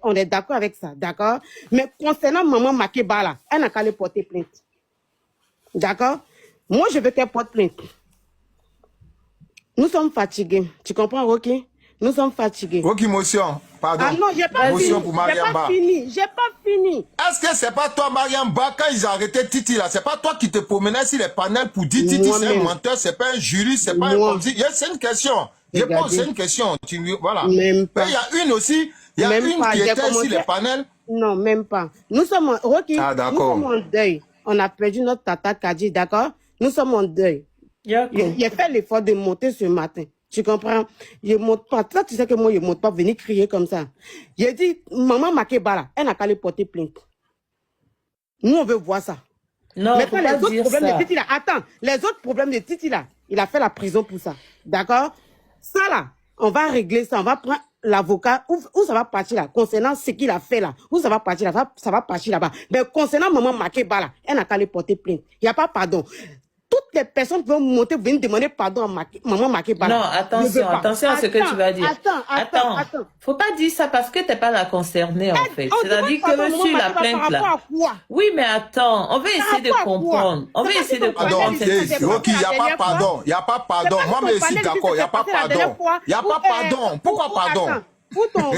On est d'accord avec ça, d'accord? Mais concernant maman Makeba, là, elle n'a qu'à aller porter plainte. D'accord? Moi, je veux qu'elle porte plainte. Nous sommes fatigués. Tu comprends, Rocky? Nous sommes fatigués. Rocky, motion. Pardon. Ah non, j'ai pas Motion fini. pour Mariamba. J'ai pas fini. Est-ce que c'est pas toi, Mariamba, quand ils ont arrêté Titi là, c'est pas toi qui te promenais sur les panels pour dire Titi c'est un menteur, c'est pas un juriste, c'est pas un policier. C'est une question. Je pose, c'est une question. Voilà. Même pas. Mais il y a une aussi, il y a une qui était sur les panels. Non, même pas. Nous sommes Rocky, Ah, nous sommes en deuil. On a perdu notre tata Kadi, d'accord? Nous sommes en deuil. Il a fait l'effort de monter ce matin. Tu comprends? Je monte pas. Toi, tu sais que moi, je monte pas venir crier comme ça. J'ai dit, maman Makeba, là, elle n'a qu'à aller porter plainte. Nous, on veut voir ça. Non, maintenant, les autres problèmes ça. de Titi, là, attends, les autres problèmes de Titi, là, il a fait la prison pour ça. D'accord? Ça, là, on va régler ça. On va prendre l'avocat. Où ça va partir, là? Concernant ce qu'il a fait, là. Où ça va partir, là? Ça va partir là-bas. Mais concernant maman Makeba, là, elle n'a qu'à aller porter plainte. Il n'y a pas pardon. Toutes les personnes qui vont monter, venir demander pardon à maman Makeba. Non, attention à ce que tu vas dire. Attends. Faut pas dire ça parce que t'es pas la concernée, en fait. C'est-à-dire que monsieur la plainte là. Oui, mais attends, on va essayer de comprendre. On va essayer de comprendre cette histoire. Rocky, il n'y a pas pardon. Il n'y a pas pardon. Moi, mais ici, d'accord, il n'y a pas pardon. Il n'y a pas pardon. Pourquoi pardon? Où ton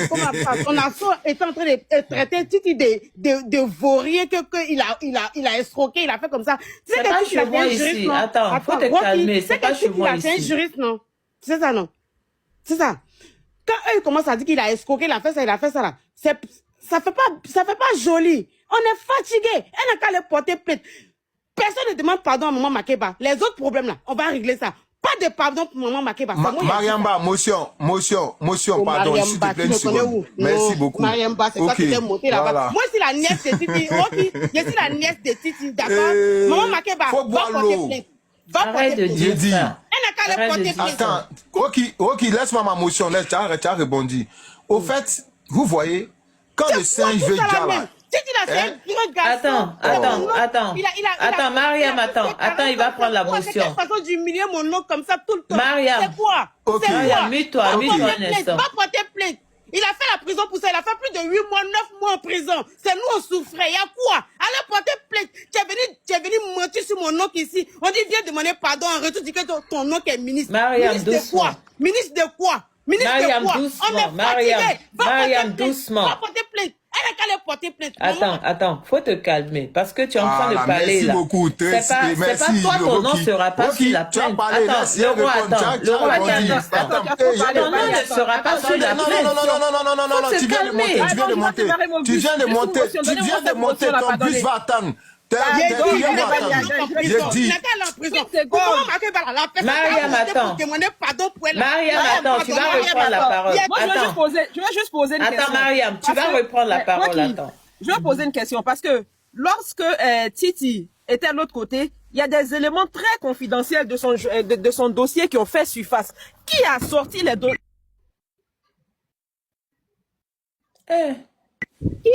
assaut est en train de traiter Titi de vaurier il a escroqué, il a fait comme ça. C'est pas chez moi ici. Attends, faut te calmer. C'est pas chez moi ici. C'est un juriste, non? C'est ça, non? C'est ça. Quand eux commencent à dire qu'il a escroqué, il a fait ça là. Ça fait pas joli. On est fatigué. Elle n'a qu'à aller porter plainte. Personne ne demande pardon à maman Makeba. Les autres problèmes là, on va régler ça. Pas de pardon pour maman Makeba. Mariamba, motion, pardon, s'il te plaît, une seconde. Merci beaucoup. Mariamba, c'est toi qui t'es monté là-bas. Voilà. Moi, c'est la nièce de Titi. Je suis la nièce de Titi, d'accord? Maman Makeba, faut boire l'eau. Arrête de dire ça. Elle n'a qu'à aller porter plainte. Attends, Rocky, laisse-moi ma motion, laisse, tu as rebondi. Au fait, vous voyez, quand le singe veut dire là, Titi là, c'est un gros garçon. Attends, Mariam, attends, il va prendre la motion. C'est façon d'humilier mon nom comme ça tout le temps. Mariam. C'est quoi? Ok. Mariam, mute-toi un instant. Va porter plainte. Il a fait la prison pour ça. Il a fait plus de 8 mois, 9 mois en prison. C'est nous, on souffrait. Il y a quoi? Allez porter plainte. Tu es venu mentir sur mon nom ici. On dit, viens demander pardon. En retour, tu dis que ton nom est ministre. Mariam, ministre de doucement. quoi? Ministre de quoi? Ministre Mariam, de quoi? doucement. On est fatigué. Mariam, doucement. Va porter plainte. Elle a qu'à aller porter plainte. Attends, faut te calmer parce que tu es en train de parler merci là. beaucoup, C'est pas toi, ton nom sera pas sur la plainte. Attends, le roi, ton nom ne sera pas sur la plainte. Non, tu viens de monter, ton bus va attendre. Mariam, attends, tu vas reprendre la parole. Moi, je vais juste poser une question. Attends, Mariam, tu vas reprendre la parole. Attends. Je vais poser une question parce que lorsque Titi était à l'autre côté, il y a des éléments très confidentiels de son dossier qui ont fait surface. Qui a sorti les dossiers? Qui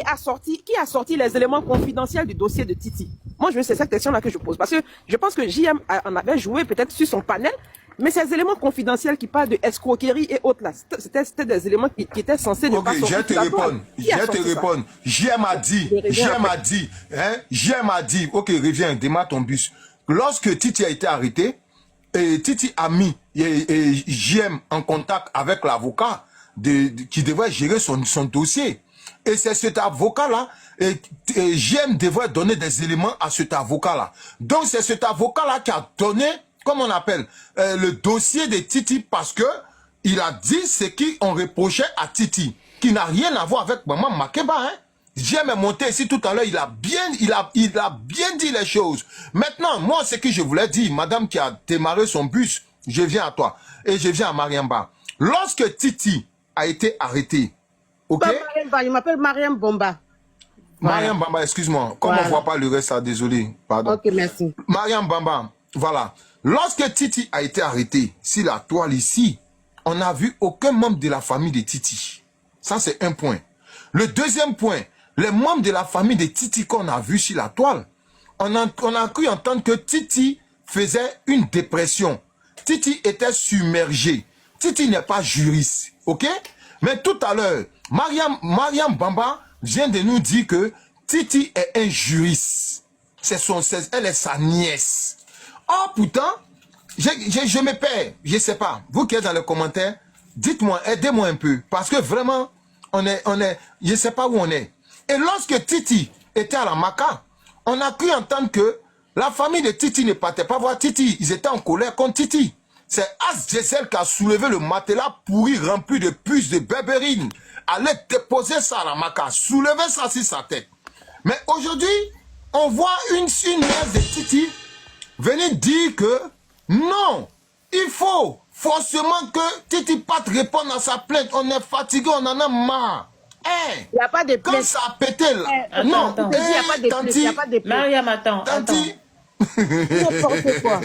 a sorti les éléments confidentiels du dossier de Titi? Moi, c'est cette question-là que je pose. Parce que je pense que JM en avait joué peut-être sur son panel, mais ces éléments confidentiels qui parlent de escroquerie et autres là, c'était des éléments qui étaient censés ne pas sortir. Je vais te répondre. JM a dit, ok, reviens, démarre ton bus. Lorsque Titi a été arrêté, Titi a mis JM en contact avec l'avocat qui devrait gérer son dossier. Et c'est cet avocat-là, JM devrait donner des éléments à cet avocat-là. Donc c'est cet avocat-là qui a donné, comment on appelle, le dossier de Titi parce que il a dit ce qu'on reprochait à Titi, qui n'a rien à voir avec maman Makeba, hein. JM est monté ici tout à l'heure, il a bien dit les choses. Maintenant, moi, ce que je voulais dire, madame qui a démarré son bus, je viens à toi, et je viens à Mariamba. Lorsque Titi a été arrêté, ok? Il m'appelle Mariam Bomba. Mariam Bamba, excuse-moi. Comme on ne voit pas le reste, désolé. Pardon. Ok, merci. Mariam Bamba, voilà. Lorsque Titi a été arrêté sur la toile ici, on n'a vu aucun membre de la famille de Titi. Ça, c'est un point. Le deuxième point, les membres de la famille de Titi qu'on a vu sur la toile, on a cru entendre que Titi faisait une dépression. Titi était submergé. Titi n'est pas juriste, ok? Mais tout à l'heure, Mariam Bamba vient de nous dire que Titi est un juriste. Elle est sa nièce. Oh, pourtant, je me perds, je ne sais pas. Vous qui êtes dans les commentaires, dites-moi, aidez-moi un peu. Parce que vraiment, je ne sais pas où on est. Et lorsque Titi était à la Maca, on a cru entendre que la famille de Titi ne partait pas voir Titi. Ils étaient en colère contre Titi. C'est As Jessel qui a soulevé le matelas pourri rempli de puces de berberine. Allait déposer ça à la Maca, soulever ça sur sa tête. Mais aujourd'hui, on voit une nièce de Titi venir dire que non, il faut forcément que Titi parte répondre à sa plainte. On est fatigué, on en a marre. Hey, Il n'y a pas de quand plainte. ça a pété là, Non, attends. il n'y a pas de plainte. Il n'y a pas de plainte. Mariam, attends. Tanti, N'importe quoi.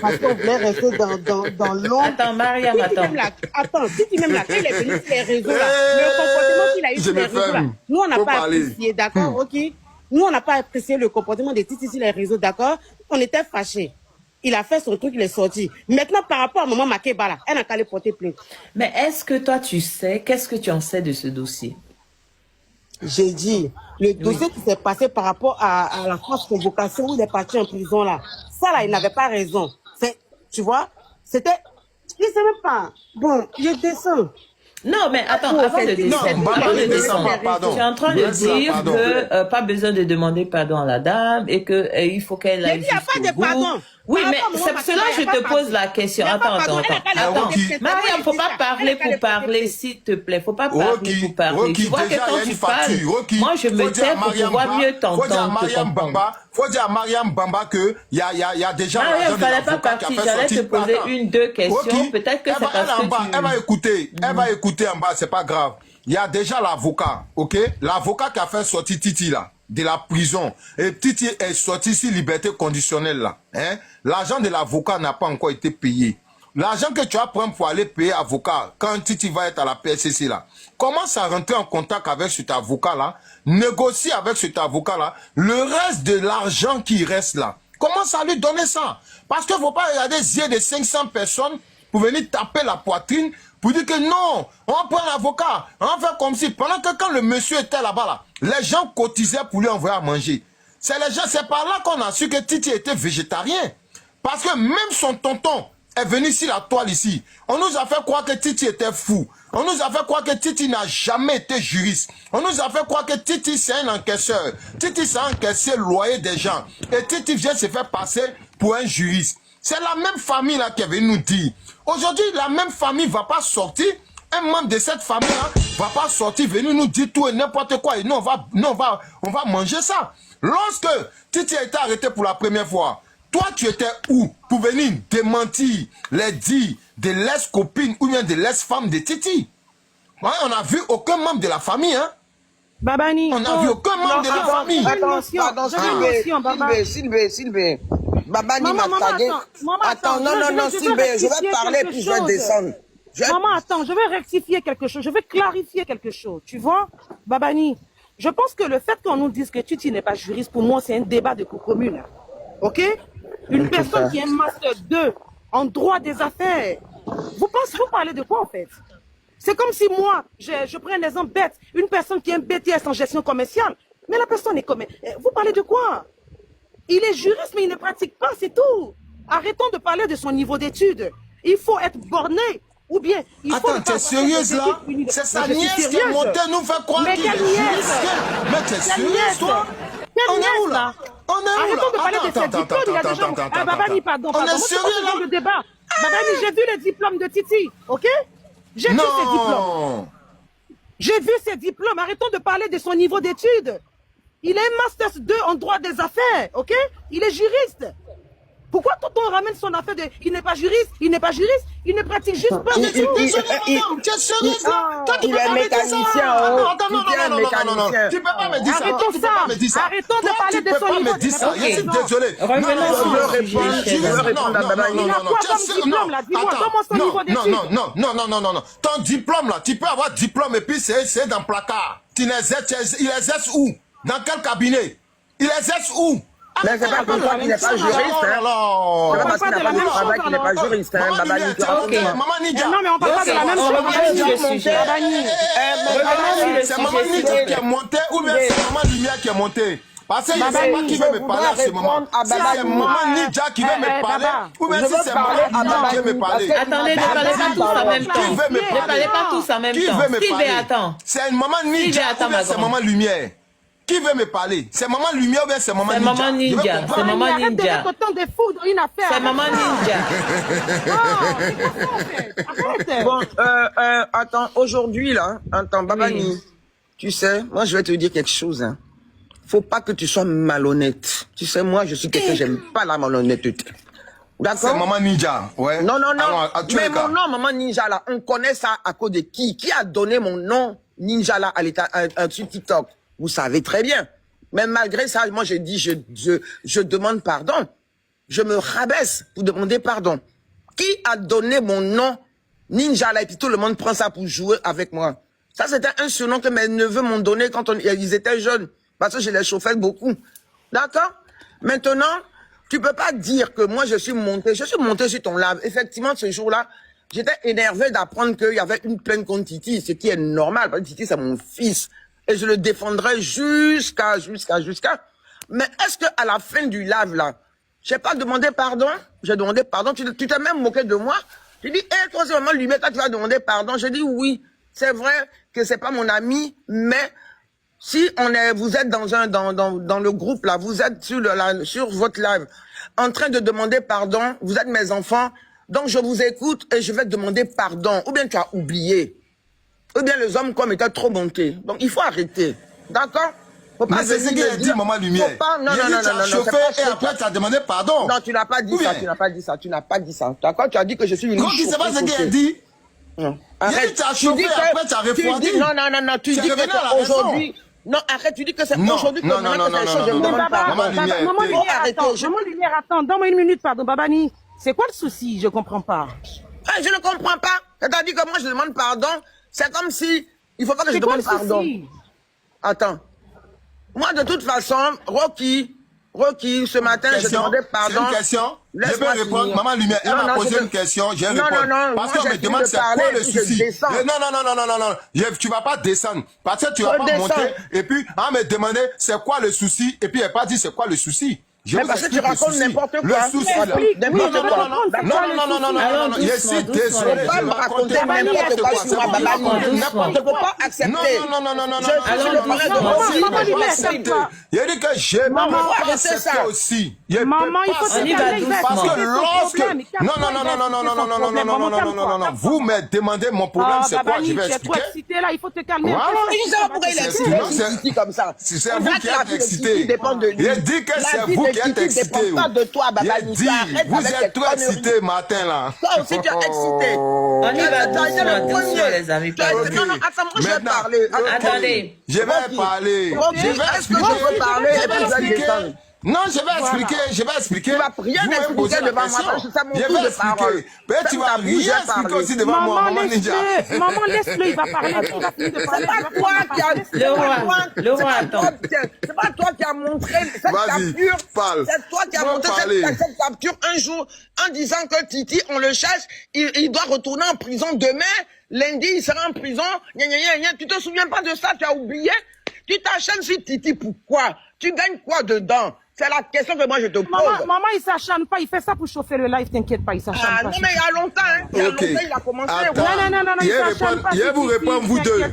Parce qu'on voulait rester dans l'ombre. Attends, Mariam, attends. Titi même là, quand il est venu sur les réseaux là, le comportement qu'il a eu Je sur les me réseaux là, ferme. nous on n'a Faut pas parler. apprécié, d'accord, ok? Nous on n'a pas apprécié le comportement de Titi sur les réseaux, d'accord? On était fâchés. Il a fait son truc, il est sorti. Maintenant, par rapport à maman Makeba là, elle n'a qu'à les porter plainte. Mais est-ce que toi, tu sais, qu'est-ce que tu en sais de ce dossier? J'ai dit, le dossier qui s'est passé par rapport à la France convocation où il est parti en prison là, ça là, il n'avait pas raison. Tu vois, c'était, je ne sais même pas. Bon, je descends. Non, mais attends, avant de descendre, pardon. tu es en train de dire que pas besoin de demander pardon à la dame et que il faut qu'elle aille Il n'y a pas jusqu'au de bout. pardon. Oui, Par mais rapport à c'est maman pour cela que je Makeba, il y a te pas pose pardon. la question. Il y a pas Attends. pardon. Mariam, faut pas parler pour parler, s'il te plaît. Faut pas parler pour parler. Tu vois que quand tu parles, moi je me tais pour pouvoir mieux t'entendre. Faut dire à Mariam Bamba que il y a déjà Mariam, il fallait pas partir. J'allais te poser deux questions. Peut-être que c'est parce que tu... Elle va écouter en bas, c'est pas grave. Il y a déjà l'avocat, ok? L'avocat qui a fait sortir Titi là, de la prison. Et Titi est sorti sur liberté conditionnelle là. Hein? L'argent de l'avocat n'a pas encore été payé. L'argent que tu vas prendre pour aller payer avocat quand Titi va être à la PSCC là. Commence à rentrer en contact avec cet avocat là. Négocie avec cet avocat là. Le reste de l'argent qui reste là. Commence à lui donner ça. Parce qu'il ne faut pas regarder les yeux de 500 personnes pour venir taper la poitrine. Pour dire que non, on prend l'avocat, on va faire comme si, pendant que quand le monsieur était là-bas, là, les gens cotisaient pour lui envoyer à manger. C'est par là qu'on a su que Titi était végétarien. Parce que même son tonton est venu sur la toile ici. On nous a fait croire que Titi était fou. On nous a fait croire que Titi n'a jamais été juriste. On nous a fait croire que Titi c'est un encaisseur. Titi c'est encaissé le loyer des gens. Et Titi vient se faire passer pour un juriste. C'est la même famille là qui est venue nous dire. Aujourd'hui, la même famille ne va pas sortir. Un membre de cette famille-là ne va pas sortir, venir nous dire tout et n'importe quoi. Et nous, on va manger ça. Lorsque Titi a été arrêté pour la première fois, toi, tu étais où pour venir démentir les dits de l'ex-copine ou bien de l'ex-femme de Titi? Ouais, on n'a vu aucun membre de la famille, hein? Babani. On n'a vu aucun membre de la famille. Sylvie. Babani m'a tagué. Attends, non, Sylvie, je vais parler puis je vais descendre. Maman, attends, je vais rectifier quelque chose, je vais clarifier quelque chose, tu vois, Babani. Je pense que le fait qu'on nous dise que Titi n'est pas juriste, pour moi, c'est un débat de commune. Ok? Une personne qui est master 2 en droit des affaires. Vous parlez de quoi en fait? C'est comme si moi, je prends un exemple bête, une personne qui a un BTS en gestion commerciale, mais la personne est comme... Vous parlez de quoi? Il est juriste, mais il ne pratique pas, c'est tout. Arrêtons de parler de son niveau d'études. Il faut être borné. Ou bien, il faut... Attends, t'es sérieuse là? C'est sa nièce qui est montée nous faire croire qu'il est juriste. Mais t'es sérieuse toi? On est où là? On est où là? Arrêtons de parler de ses diplômes, il y a des gens... Ah, Babani, pardon. On est sérieux là? Le débat. Babani, j'ai vu les diplômes de Titi, ok? J'ai vu ses diplômes. J'ai vu ses diplômes. Arrêtons de parler de son niveau d'études. Il est Master 2 en droit des affaires, ok? Il est juriste. Pourquoi tonton ramène son affaire de... Il n'est pas juriste, il n'est pas juriste, il ne pratique juste pas... Tu es sérieuse là? Toi, tu peux pas me dire ça. Non. Tu peux pas me dire ça. Arrêtons ça. Arrêtons de parler de son niveau. Je suis désolé. Revenons sur le sujet. Il a quoi comme diplôme là? Dis-moi, donne-moi son niveau d'études. Non. Ton diplôme là, tu peux avoir diplôme et puis c'est dans le placard. Il exerce où? Dans quel cabinet? Il exerce où? Mais c'est pas pour toi qu'il n'est pas juriste. C'est pas parce qu'il n'a pas de travail qu'il n'est pas juriste. Maman Ninja. Non, mais on parle pas de la même chose. C'est Maman Ninja qui est montée ou bien c'est Maman Lumière qui est montée? Parce que je ne sais pas qui veut me parler à ce moment. Si c'est Maman Ninja qui veut me parler ou bien si c'est Maman Lumière qui veut me parler. Attendez, ne parlez pas tous en même temps. Qui veut me Ne parlez pas tous en même Qui temps. veut me Sylvie, parler? attends. C'est Maman Ninja ou bien c'est Maman Lumière? Qui veut me parler? C'est Maman Lumière ou bien c'est Maman Ninja? C'est Maman Ninja. C'est Maman Arrête de Ninja. mettre autant de fous dans une affaire. C'est Maman Ninja. Arrête. Bon, attends, aujourd'hui là, attends, Babani, tu sais, moi je vais te dire quelque chose, hein. Faut pas que tu sois malhonnête. Tu sais, moi je suis quelqu'un, j'aime pas la malhonnêteté. D'accord? C'est Maman Ninja, ouais. Non. Alors, Mais mon nom, Maman Ninja là, on connaît ça à cause de qui? Qui a donné mon nom Ninja là à l'état sur TikTok? Vous savez très bien. Mais malgré ça, moi j'ai dit, je demande pardon. Je me rabaisse pour demander pardon. Qui a donné mon nom Ninja là et puis tout le monde prend ça pour jouer avec moi? Ça c'était un surnom que mes neveux m'ont donné quand ils étaient jeunes. Parce que je les chauffais beaucoup. D'accord? Maintenant, tu peux pas dire que moi je suis monté sur ton live. Effectivement, ce jour-là, j'étais énervé d'apprendre qu'il y avait une plainte contre Titi, ce qui est normal, parce que Titi c'est mon fils. Et je le défendrai jusqu'à. Mais est-ce que à la fin du live là, j'ai pas demandé pardon? J'ai demandé pardon. Tu t'es même moqué de moi. Tu dis, toi c'est vraiment lui, mais toi tu vas demander pardon. Je dis oui, c'est vrai que c'est pas mon ami, mais si vous êtes dans le groupe là, vous êtes sur votre live, en train de demander pardon, vous êtes mes enfants, donc je vous écoute et je vais demander pardon. Ou bien tu as oublié. Ou bien les hommes comme étaient trop montés. Donc il faut arrêter. D'accord? Mais c'est ce qu'il a dit, Maman Lumière. Non. Chauffé et après tu as demandé pardon. Non, tu n'as pas dit ça, tu n'as pas dit ça. D'accord? Tu as dit que je suis une Quand tu sais pas ce qu'il a dit? Non. Arrête. Tu as chauffé et après tu as refroidi. Non, tu dis que c'est aujourd'hui. Non, arrête, tu dis que c'est aujourd'hui que Maman Lumière, attends, donne-moi une minute, pardon, Babani. C'est quoi le souci? Je comprends pas. Je ne comprends pas. C'est-à-dire que moi je demande pardon. C'est comme si il faut pas que je demande pardon. Attends. Moi de toute façon, Rocky, ce matin, je demandais pardon. C'est une question. Je peux répondre. Maman Lumière, elle m'a posé une question, je réponds. Parce qu'on me demande c'est quoi le souci. Non. Tu vas pas descendre. Parce que tu vas pas monter. Et puis, on me demandé c'est quoi le souci. Et puis, elle n'a pas dit c'est quoi le souci. Mais parce que tu racontes n'importe quoi. Le souci là. Non. Je suis désolé. Tu vas me raconter n'importe quoi sur moi, Babani. Je ne peux pas accepter. Non. Il a dit que je ne peux pas accepter aussi. Maman, il faut se calmer. Parce que lorsque... Non. Vous me demandez mon problème, c'est quoi? Je vais expliquer. Il faut te calmer. C'est comme ça. C'est vous qui êtes excité. Il dit que c'est vous qui êtes excité. De toi, Babani. Vous êtes trop excité matin là. Toi aussi tu es excité. On y va doucement, les amis. Non, attends, moi je vais parler. Attendez. Je vais parler. Je vais expliquer. Je vais parler et puis je vais descendre. Non, je vais expliquer. Tu vas rien expliquer devant moi, parce que c'est mon tour de parole. Mais tu vas rien expliquer aussi devant moi, Maman Ninja. Maman, laisse-le, il va parler. C'est pas toi qui as... Le roi, attends. C'est pas toi qui as montré cette capture. C'est toi qui as montré cette capture un jour en disant que Titi, on le cherche, il doit retourner en prison demain. Lundi, il sera en prison. Tu te souviens pas de ça, tu as oublié? Tu t'acharnes sur Titi, pourquoi? Tu gagnes quoi dedans? C'est la question que moi je te pose. Maman, il s'acharne pas, il fait ça pour chauffer le live, t'inquiète pas, il s'acharne pas. Non, mais il y a longtemps, hein. Il y a longtemps, il a commencé. Non, il s'acharne pas. Il va vous répondre, vous deux.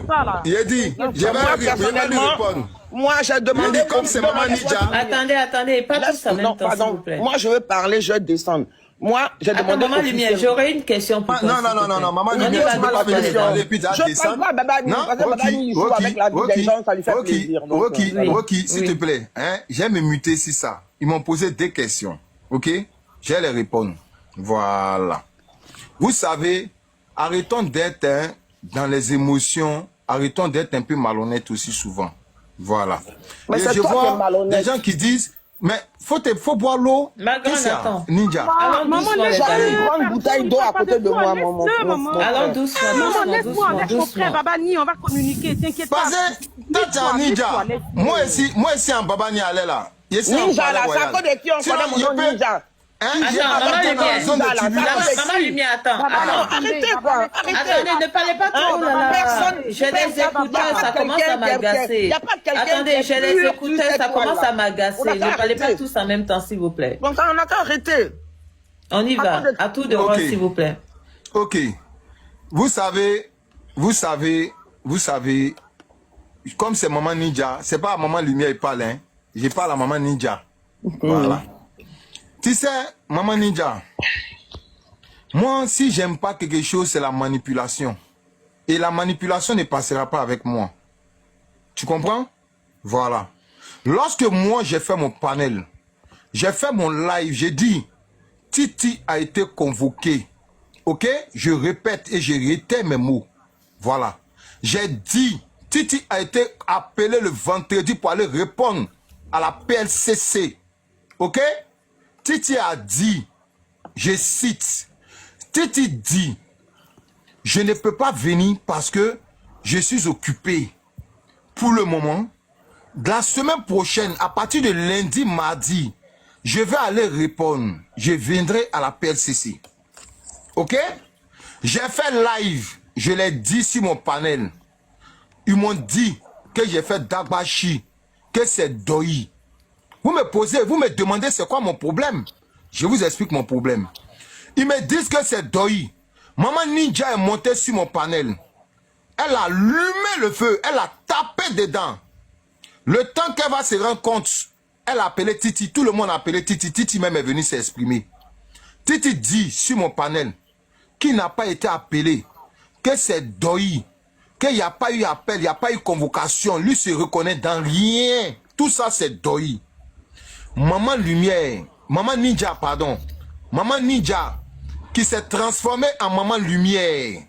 Il a dit, je vais lui répondre. Moi, j'ai demandé... comme c'est Maman Ninja. Attendez, pas tous en même temps, s'il vous plaît. Moi, je veux parler, je vais descendre. Moi, j'ai demandé... Maman Lumière, j'aurais une question pour toi. Non, Maman Lumière, tu ne peux pas venir parler, puis tu descends. Non, Rocky, s'il te plaît, hein, j'ai me muter sur ça. Ils m'ont posé des questions, ok? Je vais les répondre. Voilà. Vous savez, arrêtons d'être dans les émotions, arrêtons d'être un peu malhonnêtes aussi souvent. Voilà. Mais Et c'est je toi qui es vois malhonnête. des gens qui disent, mais faut boire l'eau. Ma grande, Qu'est-ce qu'il y a, attends. Ninja? Allons Maman, doucement, les laisse-le. J'ai une amis. grande bouteille d'eau à côté de moi, mon Laisse-le, maman. Allons doucement, Maman, doucement, laisse-moi doucement, avec mon frère doucement. Babani, on va communiquer, t'inquiète pas. Parce que, Tata Ninja, moi ici en Babani allait là. Ninja, là, c'est à cause de qui on connaît mon nom Ninja. Attends, maman Lumière, attends. Arrêtez, quoi. Attendez, ne parlez pas trop. Personne. J'ai les écouteurs, ça commence à m'agacer. Attendez, j'ai les écouteurs, ça commence à m'agacer. Ne parlez pas tous en même temps, s'il vous plaît. Bon, ça, on a qu'à arrêter. On y va. À tout de rôle, s'il vous plaît. Ok. Vous savez, comme c'est Maman Ninja, c'est pas à Maman Lumière qui parle, hein. Je parle à Maman Ninja. Voilà. Tu sais, Maman Ninja, moi, si j'aime pas quelque chose, c'est la manipulation. Et la manipulation ne passera pas avec moi. Tu comprends? Voilà. Lorsque moi, j'ai fait mon panel, j'ai fait mon live, j'ai dit, Titi a été convoqué. Ok? Je répète et je réitère mes mots. Voilà. J'ai dit, Titi a été appelé le vendredi pour aller répondre à la PLCC. Ok? Titi a dit, je cite, Titi dit, je ne peux pas venir parce que je suis occupé. Pour le moment, la semaine prochaine, à partir de lundi, mardi, je vais aller répondre. Je viendrai à la PLCC. Ok? J'ai fait live. Je l'ai dit sur mon panel. Ils m'ont dit que j'ai fait Dabashi, que c'est Doi. Vous me demandez c'est quoi mon problème. Je vous explique mon problème. Ils me disent que c'est Doi. Maman Ninja est montée sur mon panel. Elle a allumé le feu. Elle a tapé dedans. Le temps qu'elle va se rendre compte, elle a appelé Titi. Tout le monde a appelé Titi. Titi même est venu s'exprimer. Titi dit sur mon panel qu'il n'a pas été appelé, que c'est Doi, qu'il n'y a pas eu appel, il n'y a pas eu convocation. Lui se reconnaît dans rien. Tout ça c'est Doi. Maman Lumière, Maman Ninja, pardon. Maman Ninja qui s'est transformée en Maman Lumière.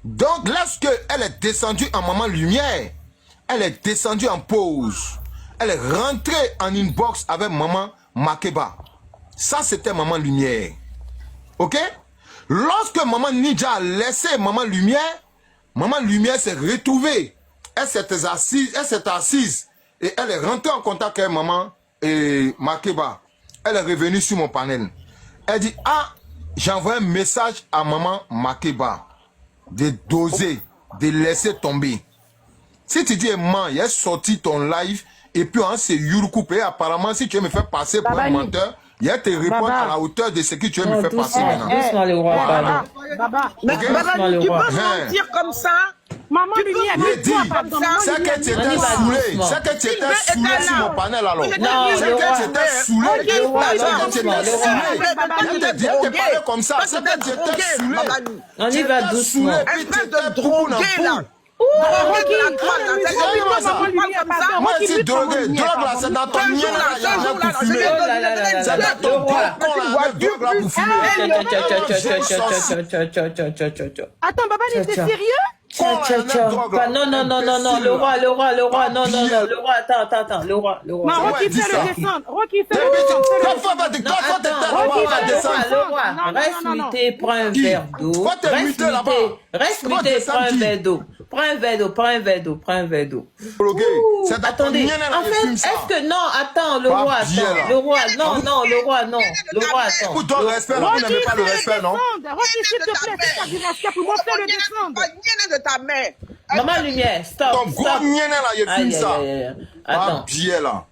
Donc, lorsque elle est descendue en Maman Lumière, elle est descendue en pause. Elle est rentrée en inbox avec Maman Makeba. Ça, c'était Maman Lumière. Ok? Lorsque Maman Ninja a laissé Maman Lumière s'est retrouvée. Elle s'est assise et elle est rentrée en contact avec Maman Makeba. Elle est revenue sur mon panel. Elle dit, ah, j'envoie un message à Maman Makeba de doser, de laisser tomber. Si tu dis, man, il est sorti ton live et puis on s'est coupé. Apparemment, si tu veux me faire passer pour un menteur, il te répondre à la hauteur de ce que tu veux me faire passer maintenant. Doucement, le roi, pardon. Mais tu peux mentir comme ça? Maman Lumière, Je dis, c'est que tu étais saoulé. C'est que tu étais saoulé sur mon panel alors. Non, C'est le que roi. tu étais saoulé. Le roi, C'est que tu étais doucement, saoulé. Elle te parlait comme ça. C'est que tu étais saoulé. On y va doucement. Et puis tu étais drogué là. Moi, c'est drogué. Drogue là, c'est dans ton mien là. Il y a rien pour fumer. C'est dans ton con là. Drogue là pour fumer. Attends, Babani, t'es sérieux? Non, le roi, non, le roi, attends, le roi. Non, Rocky, fais-le descendre. Rocky, fais-le descendre. Reste muté, prends un verre d'eau. Reste muté, prends un verre d'eau. Prends un verre d'eau. Attendez, en fait, est-ce que non, attends, le roi, non. Attends. Écoute, ton respect, là, vous n'aimez pas le respect, non? Rocky, s'il te plaît, c'est ta dimension pour moi, fais-le descendre. De ta mère. Maman Lumière, stop. Ton gros mien là, il filme ça. Attends. Biais là.